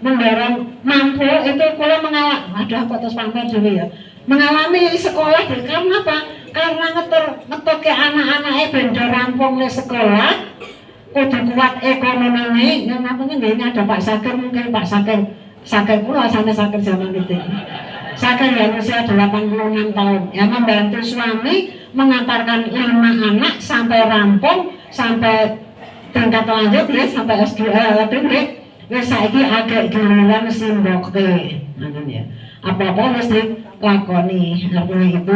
mendorong mampu itu kalau mengalami, aduh aku terus pamer dulu ya. Mengalami sekolah karena apa? Karena ngetur ke anak-anaknya benda rampung di sekolah, kudu kuat ekonomi. Yang namanya ini ada Pak Sakir, mungkin Pak Sakir pula sana Sakir zaman itu. Sakir yang usia 86 tahun, yang membantu suami mengantarkan 5 anak sampai rampung, sampai tingkat lanjut ya, sampai S2 tinggi. Wis saiki agak giliran simboke. Ngoten ya. Apa-apa mesti lakoni. Artinya itu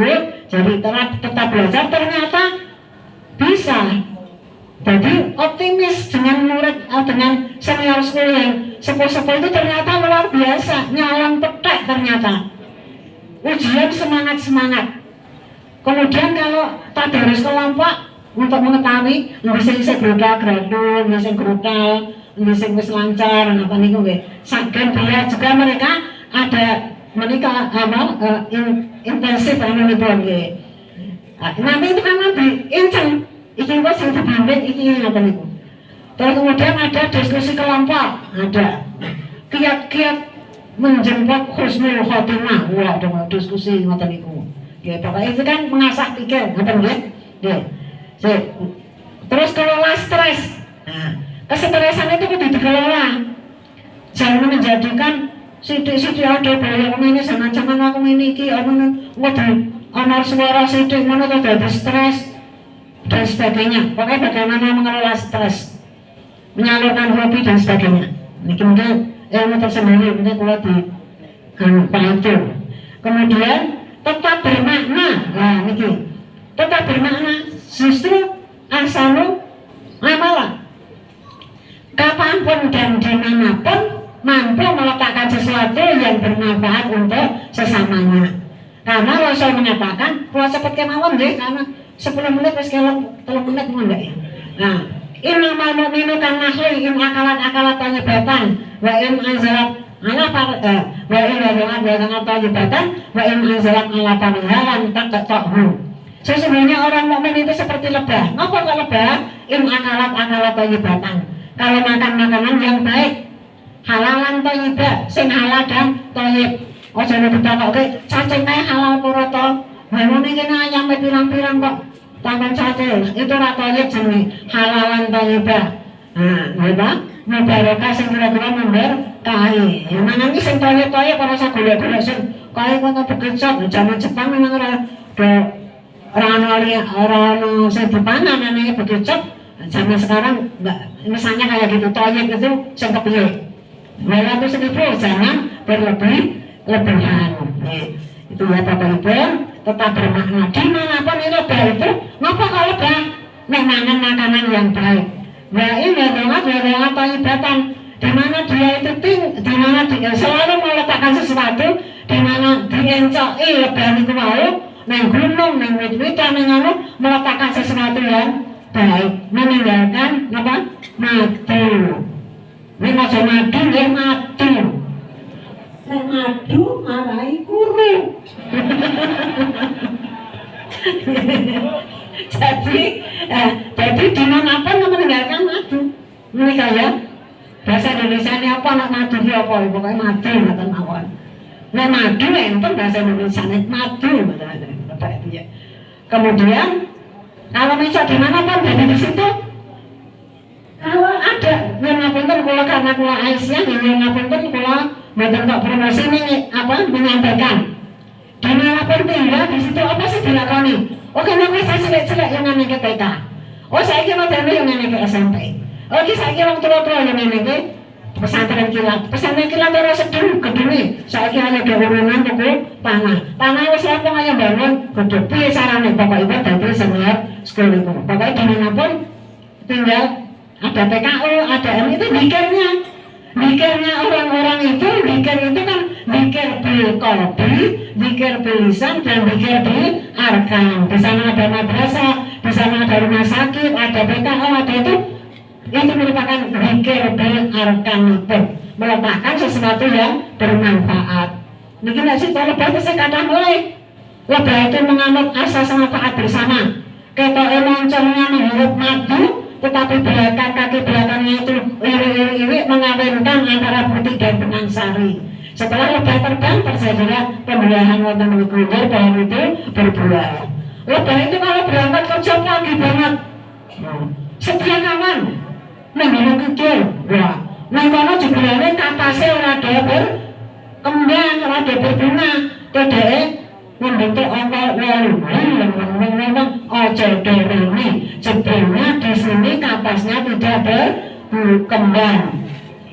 jadi tetap belajar ternyata bisa. Jadi optimis dengan murid dengan senior school yang sepuh-sepuh itu ternyata luar biasa, nyalon petek ternyata. Ujian semangat-semangat. Kemudian kalau tadarus kelompok untuk mengetahui bisa brutal gradul, bisa brutal, bisa lancar, apa nih gue. Saged dia juga mereka ada menikah intensif analipun nggih. Nanti itu kan nanti inceng iki wis sing dibimbing iki apa niku. Terus kemudian ada diskusi kelompok, ada kiat-kiat menjemput husnul khotimah. Wah, ada diskusi ngoten niku. Ya, pokoknya itu kan mengasah pikir, ngoten nggih. Nggih. Terus kelola stres. Nah, kesetresan itu kudu dikelola. Jangan menjadikan sidik-sidik ada bahaya ini jangan-jangan aku ini iki ana suara sidik ngono to dadi stres dan sebagainya. Pokoknya bagaimana mengelola stres, menyalurkan hobi dan sebagainya. Niki mungkin ilmu tersendiri mungkin kalau di itu. Kemudian tetap bermakna. Nah niki tetap bermakna justru asal amalah kapanpun dan dimanapun mampu meletakkan sesuatu yang bermanfaat untuk sesamanya. Karena Rasul menyatakan puasa cepat kemauan deh, karena 10 menit terus kalau 3 menit enggak ya. Nah, innamal mu'minu kan nahli in akalat tanyibatan wa in anzalat ala wa in anzalat tanyibatan wa in anzalat ala tanhalan taqta'hu. Sesungguhnya orang mukmin itu seperti lebah. Apa kok lebah? In akalat tanyibatan. Kalau makan makanan yang baik, halalan thayyibah, sing halal dan thayyib. Ojo nek ditakoke cacingnya halal apa ora to? Ngene iki ayam pirang-pirang kok tangan cacing. Itu ora thayyib jenenge halalan thayyibah. Nah, napa? Mubarakah sing kira-kira member kae. Yang mana iki sing thayyib-thayyib ora usah golek-golek sing kae kono bekecok. Zaman Jepang memang ora ono sing dipangan anake bekecok. Zaman sekarang enggak, misalnya kayak gitu thayyib itu sing kepiye? 200.000 jangan berlebihan. Itu ya Bapak Ibu, tetap bermakna dimanapun itu baik itu. Ngapa kalau lebah? Mangan makanan yang baik. Nah ini adalah ibatan. Dimana dia itu dimana dia selalu meletakkan sesuatu, dimana diencoki lebah itu mau neng gunung, neng wit-witan, neng meletakkan sesuatu yang baik, meninggalkan apa? Madu. Ini aja madu, ya madu. Nek madu marai kuru. Jadi dimanapun meninggalkan madu. Menikah ya. Bahasa Indonesia ini apa nak madu dia apa? Pokoknya madu ngoten mawon. Nek madu enten bahasa Indonesia ini madu ngoten ya. Kemudian kalau bisa dimanapun jadi di situ. Kalau ada yang ngapunten kula karena kula Aisyah yang ngapunten kula mboten kok promosi ini apa menyampaikan. Dimanapun tinggal di situ apa sih dilakoni? Oke, nek saya cilik-cilik yang nang ke TK. Oh, saiki moderne yang nang ke SMP. Oh, iki saiki wong tua-tua yang nang ke pesantren kilat. Pesantren kilat ora sedeng gedene. Saiki ana gawean tuku tanah. Tanah wis rampung ayo bangun gedhe. Piye carane Bapak Ibu dadi senior sekolah itu? Pokoke dimanapun tinggal ada PKU, ada M itu mikirnya orang-orang itu mikir itu kan mikir bil qalbi, mikir bil lisan dan mikir bil arkan. Di sana ada madrasah, di sana ada rumah sakit, ada PKU, ada itu merupakan mikir bil arkan itu meletakkan sesuatu yang bermanfaat. Niki nek sing lebah itu kata mulai lebah itu menganut asas manfaat bersama. Ketoke moncornya menghirup madu, tetapi belakang kaki belakangnya itu iri-iri mengawinkan antara putih dan benang sari. Setelah lebah terbang terjadilah pembelahan wonten wiku pohon itu berbuah. Lebah itu kalau berangkat kerja pagi banget, setia kawan, nengok kecil, wah, nengkono jebulane kapasnya rada berkembang, rada berbunga, tidak membentuk angka walu, ojo doremi. Sebelumnya di sini kapasnya tidak berkembang.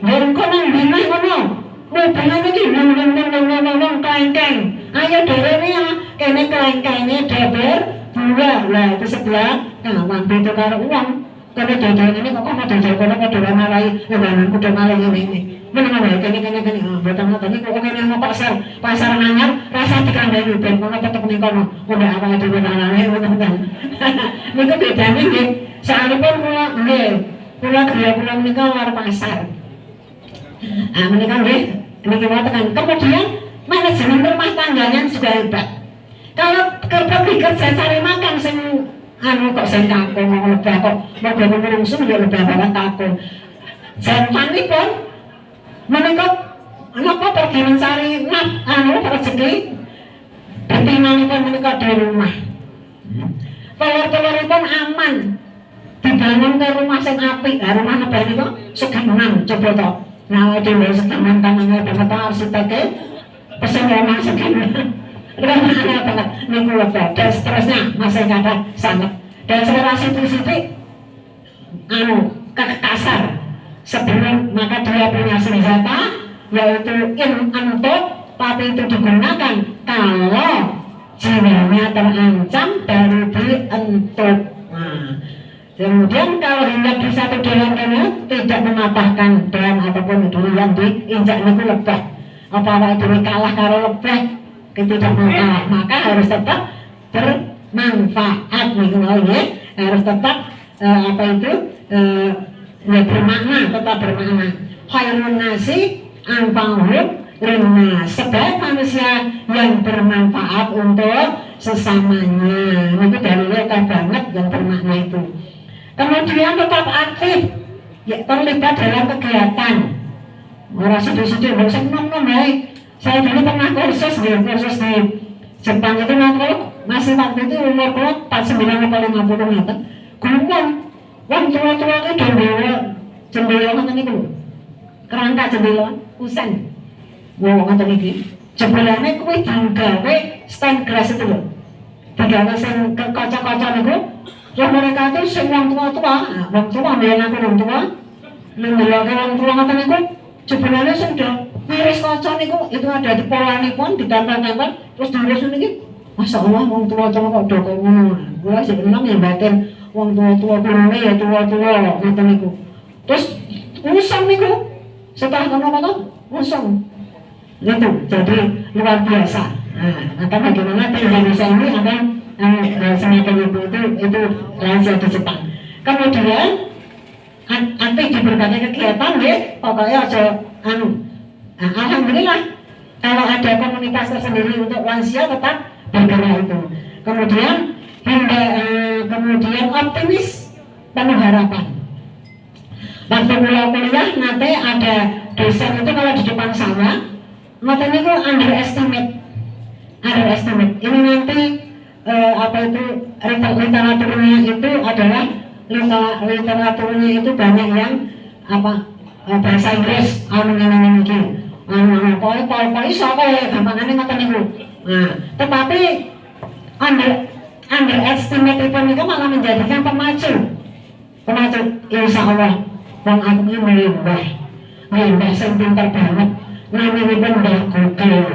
Dan kono bina kono, bina ini nong kelengkeng. Ayo doremi ya, kene kelengkengnya tidak berbuah. Lah itu sebelah, nah mampu itu karo uang. Kalau dodol ini kok mau dodol kono kok dodol malai, lebaran kuda malai ini. Mana kene botong tadi kok kene mau pasar anyar rasa dikandani ben kono tetep ning kono udah apa dhewe nalane ngoten. Niku bedane nggih salipun kula nggih kula griya kula menika luar pasar. Ah menika nggih niki wonten. Kemudian manajemen rumah tangganya sudah hebat. Kalau kerja cari makan sing anu kok sing kakung wong lebah kok model menungso ya lebah barang kakung. Jantanipun menika napa pergi mencari anu rezeki betinanipun menika di rumah. Telur-teluripun aman dibangun ke rumah sing apik. Rumah nebah niku segenang coba to. Nah dhewe segenang tanane banget arsitekte pesen rumah segenang. Rumahnya banget niku lebah dan seterusnya masih kata sangat. Dan secara sithik-sithik anu kasar sebelum maka dia punya senjata yaitu antut, tapi itu digunakan kalau jiwanya terancam baru dientut. Nah, kemudian kalau hendak di satu dalam tidak mematahkan dan ataupun dulu yang diinjak itu lebah apa itu kalah kalau lebah tidak mau maka harus tetap bermanfaat ya, harus tetap apa itu ya bermakna, tetap bermakna. Khairun nasi anfa'uhum linnas, sebab manusia yang bermanfaat untuk sesamanya. Itu dalilnya banget yang bermakna itu. Kemudian tetap aktif, ya, terlibat dalam kegiatan. Orang sedih-sedih, nggak usah nom-nom ya. Saya dulu pernah kursus di Jepang itu masih waktu itu umur 49 atau 50 meter. Gulungan, wong tua-tua itu jendela ngoten niku. Kerangka jendela kusen. Wong ngoten iki. Jebulane kuwi digawe stand glass itu lho. Digawe sing kaca-kaca niku. Ya mereka itu sing wong tua-tua, wong tua mbiyen aku wong tua. Ndelok wong tua ngoten niku, jebulane sudah miris kaca niku itu ada di polanipun ditempel-tempel terus diiris niki. Masyaallah wong tua-tua kok do kok ngono. Kula sing enam ya batin wong tua-tua kurune ya tua-tua ngoten niku. Terus usang niku setelah kono-kono usang. Gitu, jadi luar biasa. Nah, maka bagaimana di Indonesia ini akan semacam itu rahasia di Jepang. Kemudian aktif di berbagai kegiatan ya, pokoknya aja alhamdulillah kalau ada komunitas tersendiri untuk lansia tetap bergerak itu. Kemudian kemudian optimis, penuh harapan. Waktu mulai kuliah nanti ada dosen itu kalau di depan saya nanti itu underestimate. Ini nanti apa itu literaturnya itu adalah literaturnya itu banyak yang apa bahasa Inggris pokoknya siapa ya gampangannya ngoten niku. Nah, tetapi underestimate itu malah menjadikan pemacu. Insya Allah wong aku ini melimbah sing pinter banget. Namanya pun udah Google.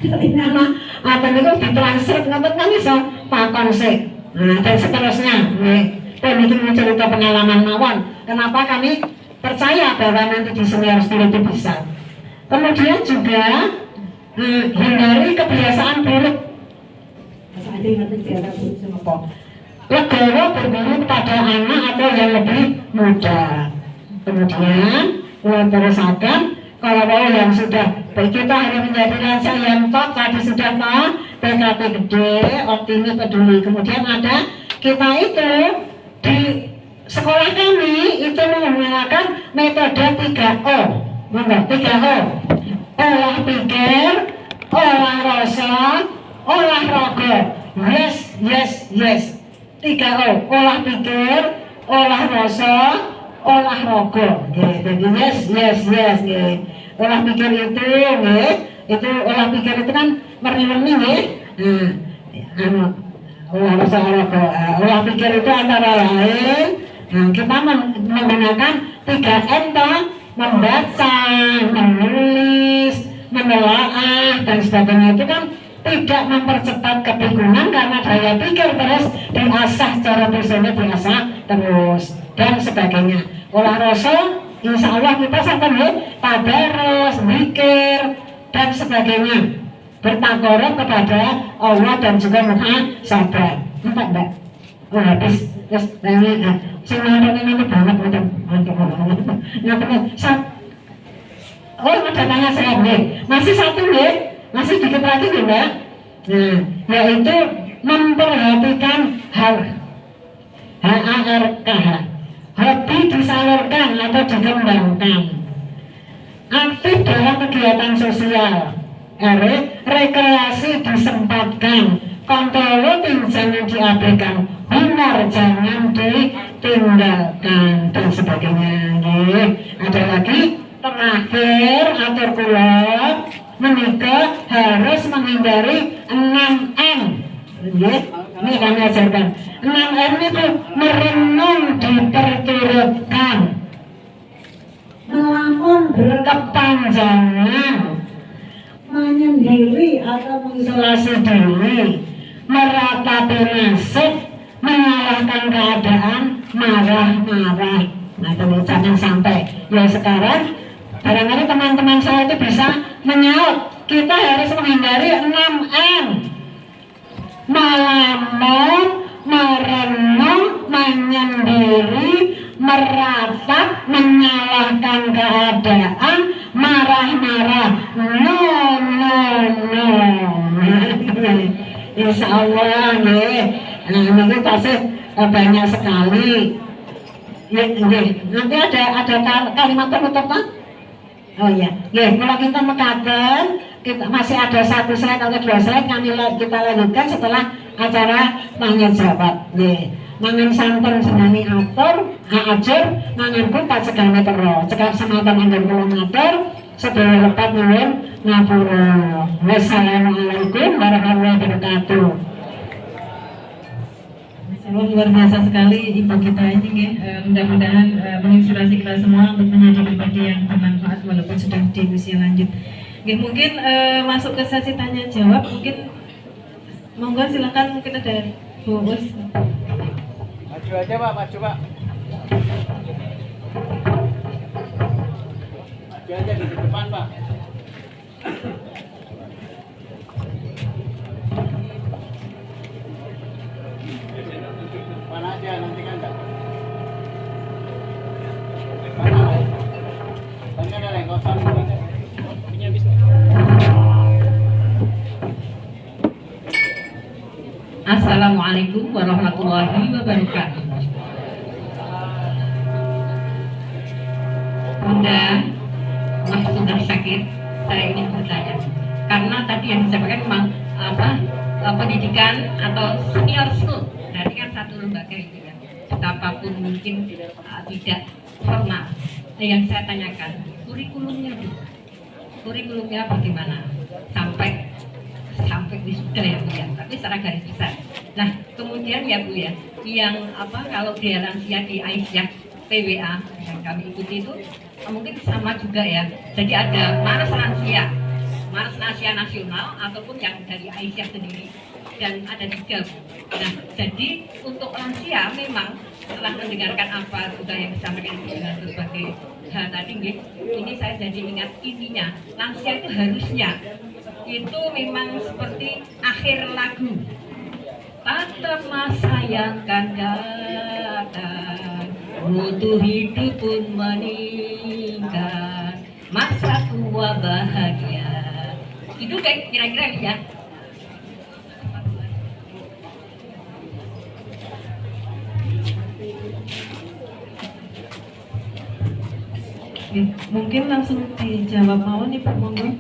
Nama apa itu ditranslate ngoten kan iso pakon sik. Nah, dan seterusnya. Ini cerita pengalaman mawon. Kenapa kami percaya bahwa nanti di senior studi itu bisa. Kemudian juga hindari kebiasaan buruk. Legowo berguru kepada anak atau yang lebih muda. Kemudian terusakan kalau yang sudah kita harus menjadi rasa yang top tadi sudah tahu PKP gede, optimis, peduli. Kemudian ada kita itu di sekolah kami itu menggunakan metode 3O. 3O. Olah pikir, olah rasa, olah raga. Yes. 3O. Olah pikir, olah rasa, olah raga. Jadi yes. Olah pikir itu olah pikir itu kan merni-merni olah rasa, olah pikir itu antara lain kita menggunakan 3M membaca, menulis, menelaah dan sebagainya itu kan tidak mempercepat kebingungan karena daya pikir terus diasah secara personal diasah terus dan sebagainya. Olah rasa insya Allah kita sampai tadarus, mikir dan sebagainya bertakorup kepada Allah dan juga muhasabah. Nampak mbak? Oh habis terus ini banget oh ada tanya saya nih masih satu nih masih dikit lagi nih mbak. Nah yaitu memperhatikan hal HARK, hobi disalurkan atau dikembangkan, aktif dalam kegiatan sosial, rekreasi disempatkan, kontrol rutin jangan diabaikan, humor jangan ditinggalkan, dan sebagainya. Ada lagi terakhir, atur kula menikah harus menghindari 6M. Ini kami ajarkan 6M itu merenung diperturutkan, melamun berkepanjangan, menyendiri atau mengisolasi diri, meratapi nasib, menyalahkan keadaan, marah-marah. Nah, jangan sampai. Ya sekarang barangkali teman-teman saya itu bisa menyaut, kita harus menghindari 6M: melamun, merenung, menyendiri, meratap, menyalahkan keadaan, marah-marah. No. Insya Allah nih, nanti pasti banyak sekali. Nanti ada kalimat penutup kan? Oh iya, kalau kita mekaten, kita masih ada 1 slide atau 2 slide, kita lanjutkan setelah acara tanya jawab. Mangan santen senani atur, ajur, mangan pun tak segala terus. Cekap sematan anggar kula matur, sedaya lepat nuwun ngapura. Wassalamualaikum warahmatullahi wabarakatuh. Luar biasa sekali ibu kita ini, mudah-mudahan menginspirasi kita semua untuk menjadi pribadi yang bermanfaat walaupun sudah di usia lanjut. Mungkin masuk ke sesi tanya jawab, mungkin monggo silakan, mungkin ada Bu Us. Maju aja Pak, maju Pak. Maju aja di depan Pak. Depan aja, nanti kan enggak. Tanya ada yang kosan. Punya habis. Assalamualaikum warahmatullahi wabarakatuh. Bunda, sudah sakit, saya ingin bertanya. Karena tadi yang disampaikan memang pendidikan atau senior school, berarti kan satu lembaga itu ya, betapapun mungkin tidak formal. Yang saya tanyakan, kurikulumnya bagaimana sampai wisuda ya Bu ya, tapi secara garis besar. Nah kemudian ya Bu ya, yang kalau di lansia di Aisyah PWA yang kami ikuti itu mungkin sama juga ya. Jadi ada Mars Lansia Nasional ataupun yang dari Aisyah sendiri, dan ada 3 Bu. Nah jadi untuk lansia memang setelah mendengarkan apa juga yang disampaikan dengan berbagai hal tadi, ini saya jadi ingat intinya lansia itu harusnya itu memang seperti akhir lagu, tetap sayangkan datang, butuh hidup pun meninggal, masa tua bahagia. Itu kayak kira-kira ya. Mungkin langsung dijawab mau nih Pak, monggo.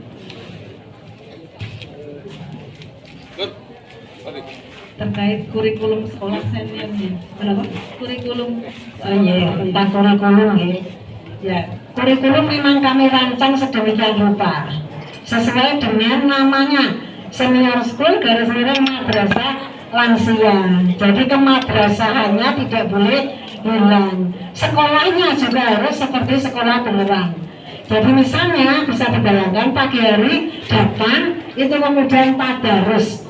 Terkait kurikulum sekolah seniornya, kenapa? Kurikulum Tentang kurikulum ya. Kurikulum memang kami rancang sedemikian rupa sesuai dengan namanya senior school garis-miring madrasah lansia. Jadi kemadrasahannya tidak boleh hilang. Sekolahnya juga harus seperti sekolah beneran. Jadi misalnya bisa dibayangkan pagi hari datang itu kemudian tadarus.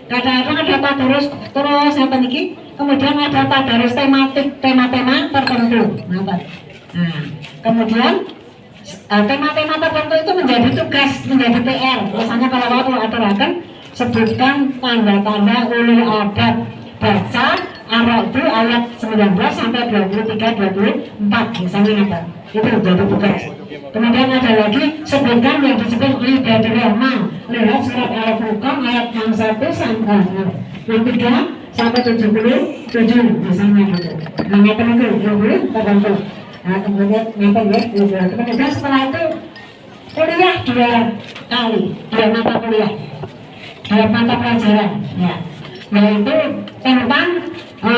Kadang-kadang ada tadarus terus apa niki, kemudian ada tadarus tema-tema tertentu. Nah, kemudian tema-tema tertentu itu menjadi tugas, menjadi PR. Misalnya kalau aturakan sebutkan tanda-tanda ulul albab, baca Ar-Ra'd ayat 19 sampai 23-24 misalnya apa? Itu menjadi tugas. Kemudian ada lagi sebutkan yang disebut ibadur rahman, lihat surat Al-Furqan ayat 61 sampai sampai 77 misalnya gitu. Nah, ngeten itu 20 tertentu. Nah, kemudian ngeten ya, kemudian setelah itu kuliah 2 kali, 2 mata kuliah, 2 mata pelajaran, ya, yaitu tentang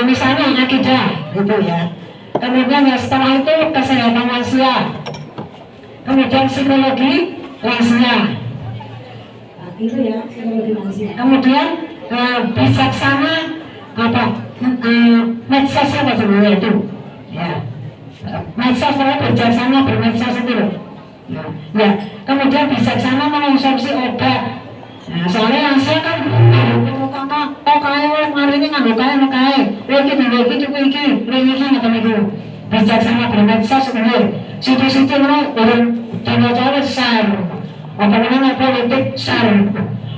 misalnya akidah, gitu ya. Kemudian ya setelah itu kesehatan lansia, kemudian psikologi lansia, nah, itu ya psikologi lansia. Kemudian bijaksana apa medsos apa sebenarnya itu, ya, medsos bijaksana bermedsos itu loh. Ya, kemudian bijaksana mengonsumsi obat. Nah, soalnya lansia kan kaya hari ini nggak kaya bijaksana bermedsos sebenarnya situ-situ orang cara share apa namanya politik share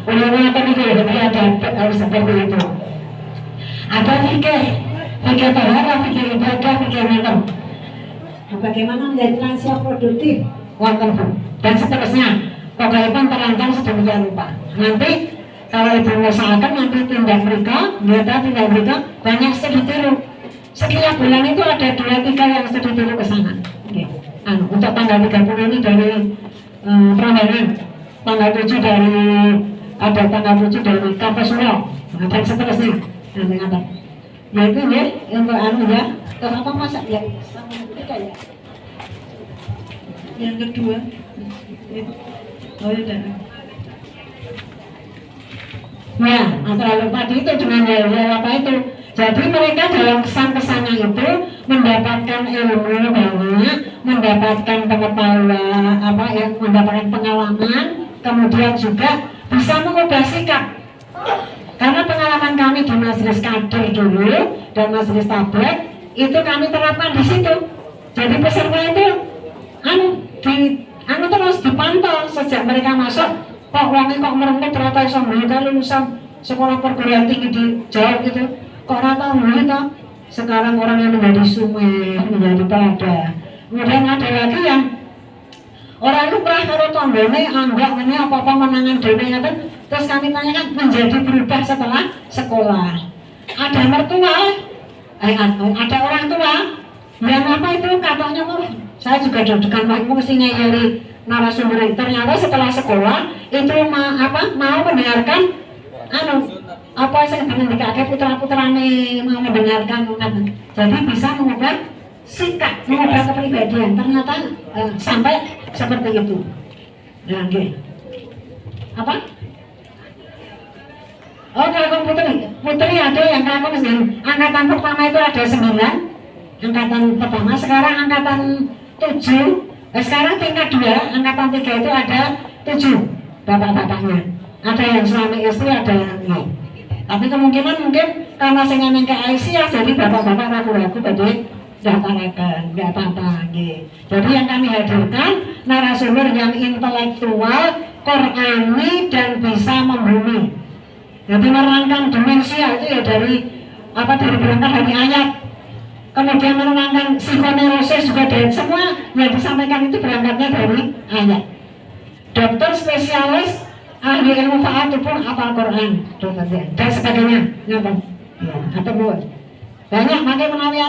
orang apa itu jadi ada harus seperti itu. Ada pikir terhadap pikir ibadah pikir mental. Bagaimana menjadi lansia produktif dan seterusnya. Pokoknya terancam sedemikian rupa. Nanti kalau ibu usahakan nanti tindak mereka banyak studi tiru. Setiap bulan itu ada 2-3 yang studi tiru ke sana. Okay. Untuk tanggal 30 ini dari Prambanan, tanggal 7 dari ada tanggal 7 dari Kartosuro, dan seterusnya. Nah, ya itu ya untuk ya. Kenapa masa ya sama kita ya? Yang kedua, oh ya. Ya, masalah tadi itu dengan hal apa itu. Jadi mereka dalam kesan-kesannya itu mendapatkan ilmu banyak, mendapatkan pengetahuan apa yang mendapatkan pengalaman, kemudian juga bisa mengubah sikap. Karena pengalaman kami di Majelis Kader dulu dan Majelis Tablet itu kami terapkan di situ. Jadi peserta itu terus dipantau sejak mereka masuk. Kok wangi kok merengek ternyata iso mereka lulusan sekolah perguruan tinggi di Jawa gitu. Kok rata mereka sekarang orang yang menjadi sumeh, menjadi pada. Kemudian ada lagi yang orang lupa kalau tombone anggap ini apa-apa menangan dhewe ngaten. Terus kami tanyakan menjadi berubah setelah sekolah. Ada mertua, ada orang tua yang apa itu katanya saya juga deg-degan mau mesti ngeyeli narasumber. Ternyata setelah sekolah itu mau mendengarkan apa yang dikatakan putra-putrane mau mendengarkan. Jadi bisa mengubah sikap, mengubah kepribadian. Ternyata sampai seperti itu. Nah, apa? Oh, kalau putri ada yang kakak angkatan pertama itu ada 9 angkatan pertama, sekarang angkatan 7. Sekarang tingkat 2, angkatan 3 itu ada 7 bapak-bapaknya. Ada yang suami istri, ada yang ini. Tapi kemungkinan mungkin karena saya neng ke Aisyah, jadi bapak-bapak ragu-ragu tadi daftarkan, nggak apa-apa. Jadi yang kami hadirkan narasumber yang intelektual, Qur'ani dan bisa membumi. Jadi menerangkan demensia itu ya dari berangkat dari ayat. Kemudian menerangkan psikoneurolosis juga dari semua yang disampaikan itu berangkatnya dari ayat. Dokter spesialis ahli ilmu faat pun hafal Quran dan sebagainya. Atau buat banyak pakai menawi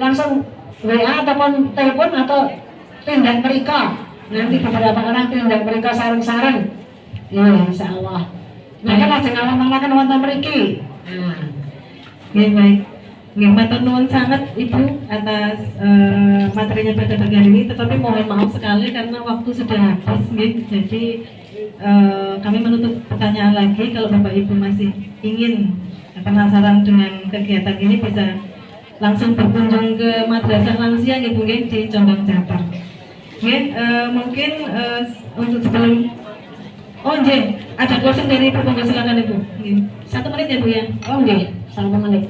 langsung WA ataupun telepon atau tindak mereka. Nanti beberapa orang tindak mereka sarang-sarang. Ya, insya Allah. Maka lah jangan ngalakan wonten mriki. Baik. Matur nuwun sangat Ibu atas materinya pada pagi hari ini, tetapi mohon maaf sekali karena waktu sudah habis, jadi kami menutup pertanyaan lagi. Kalau Bapak Ibu masih ingin penasaran dengan kegiatan ini bisa langsung berkunjung ke Madrasah Lansia Ibu di Condong Jabar. Mungkin untuk sebelum ada closing dari Ibu, silakan Ibu. 1 menit ya Bu ya. 1 menit.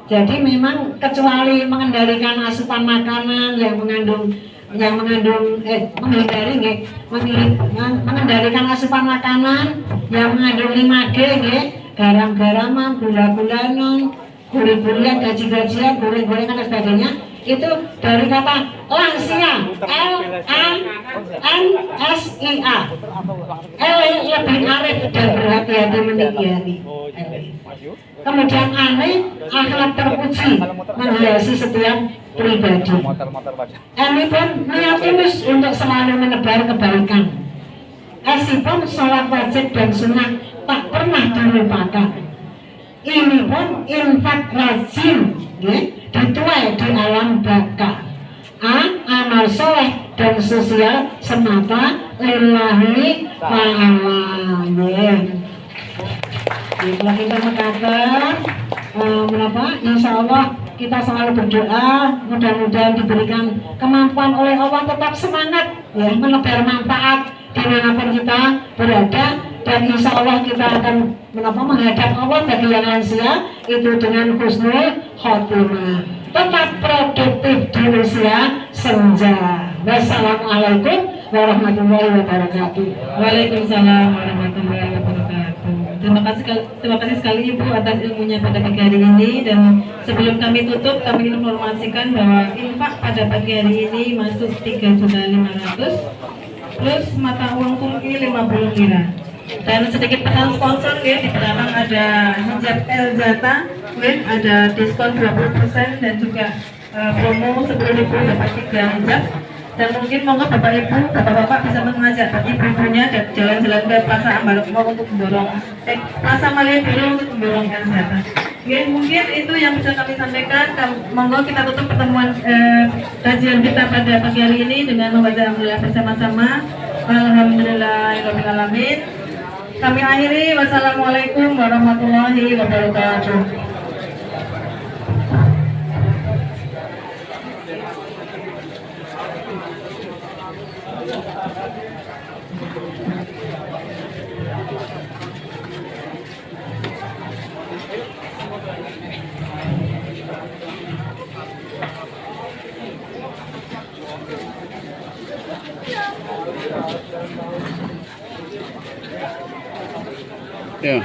Jadi memang kecuali mengendalikan asupan makanan yang mengandung mengendalikan asupan makanan yang mengandung 5G garam-garaman, gula-gulanan, guli-gulian, gaji-gajian, goreng-gorengan dan sebagainya. Itu dari kata lansia, LANSIA. L lebih arif dan berhati-hati meninggali. Kemudian aneh, akhlak terpuji menghiasi setiap pribadi. Ini pun niat tulus untuk selalu menebar kebaikan. Esipun sholat wajib dan sunnah tak pernah dilupakan. Ini pun infak rajin, dituai di alam baka. Amal soleh dan sosial semata lillahi ta'ala. Kalau kita mengatakan insya Allah kita selalu berdoa, mudah-mudahan diberikan kemampuan oleh Allah, tetap semangat ya, menebar manfaat dimanapun kita berada, dan insya Allah kita akan menghadap Allah bagi yang lansia itu dengan husnul khotimah. Tetap produktif di usia senja. Wassalamualaikum warahmatullahi wabarakatuh. Waalaikumsalam warahmatullahi wabarakatuh. Terima kasih sekali Ibu atas ilmunya pada pagi hari ini, dan sebelum kami tutup kami informasikan bahwa infak pada pagi hari ini masuk 3.500.000 plus mata uang tungki 50 lira. Dan sedikit pesan sponsor ya, di belakang ada hijab Elzata, ada diskon 20% dan juga promo 10.000 dapat 3 hijab. Dan mungkin monggo Bapak Ibu, Bapak-bapak bisa mengajak ibu-ibunya jalan-jalan ke Plaza Ambalukmo untuk mendorong Plaza Malioboro untuk mendorong Elzata. Oke, mungkin itu yang bisa kami sampaikan. Monggo kita tutup pertemuan kajian kita pada pagi hari ini dengan membaca alhamdulillah bersama-sama. Alhamdulillahirabbil alamin. Kami akhiri, wassalamualaikum warahmatullahi wabarakatuh. Ya.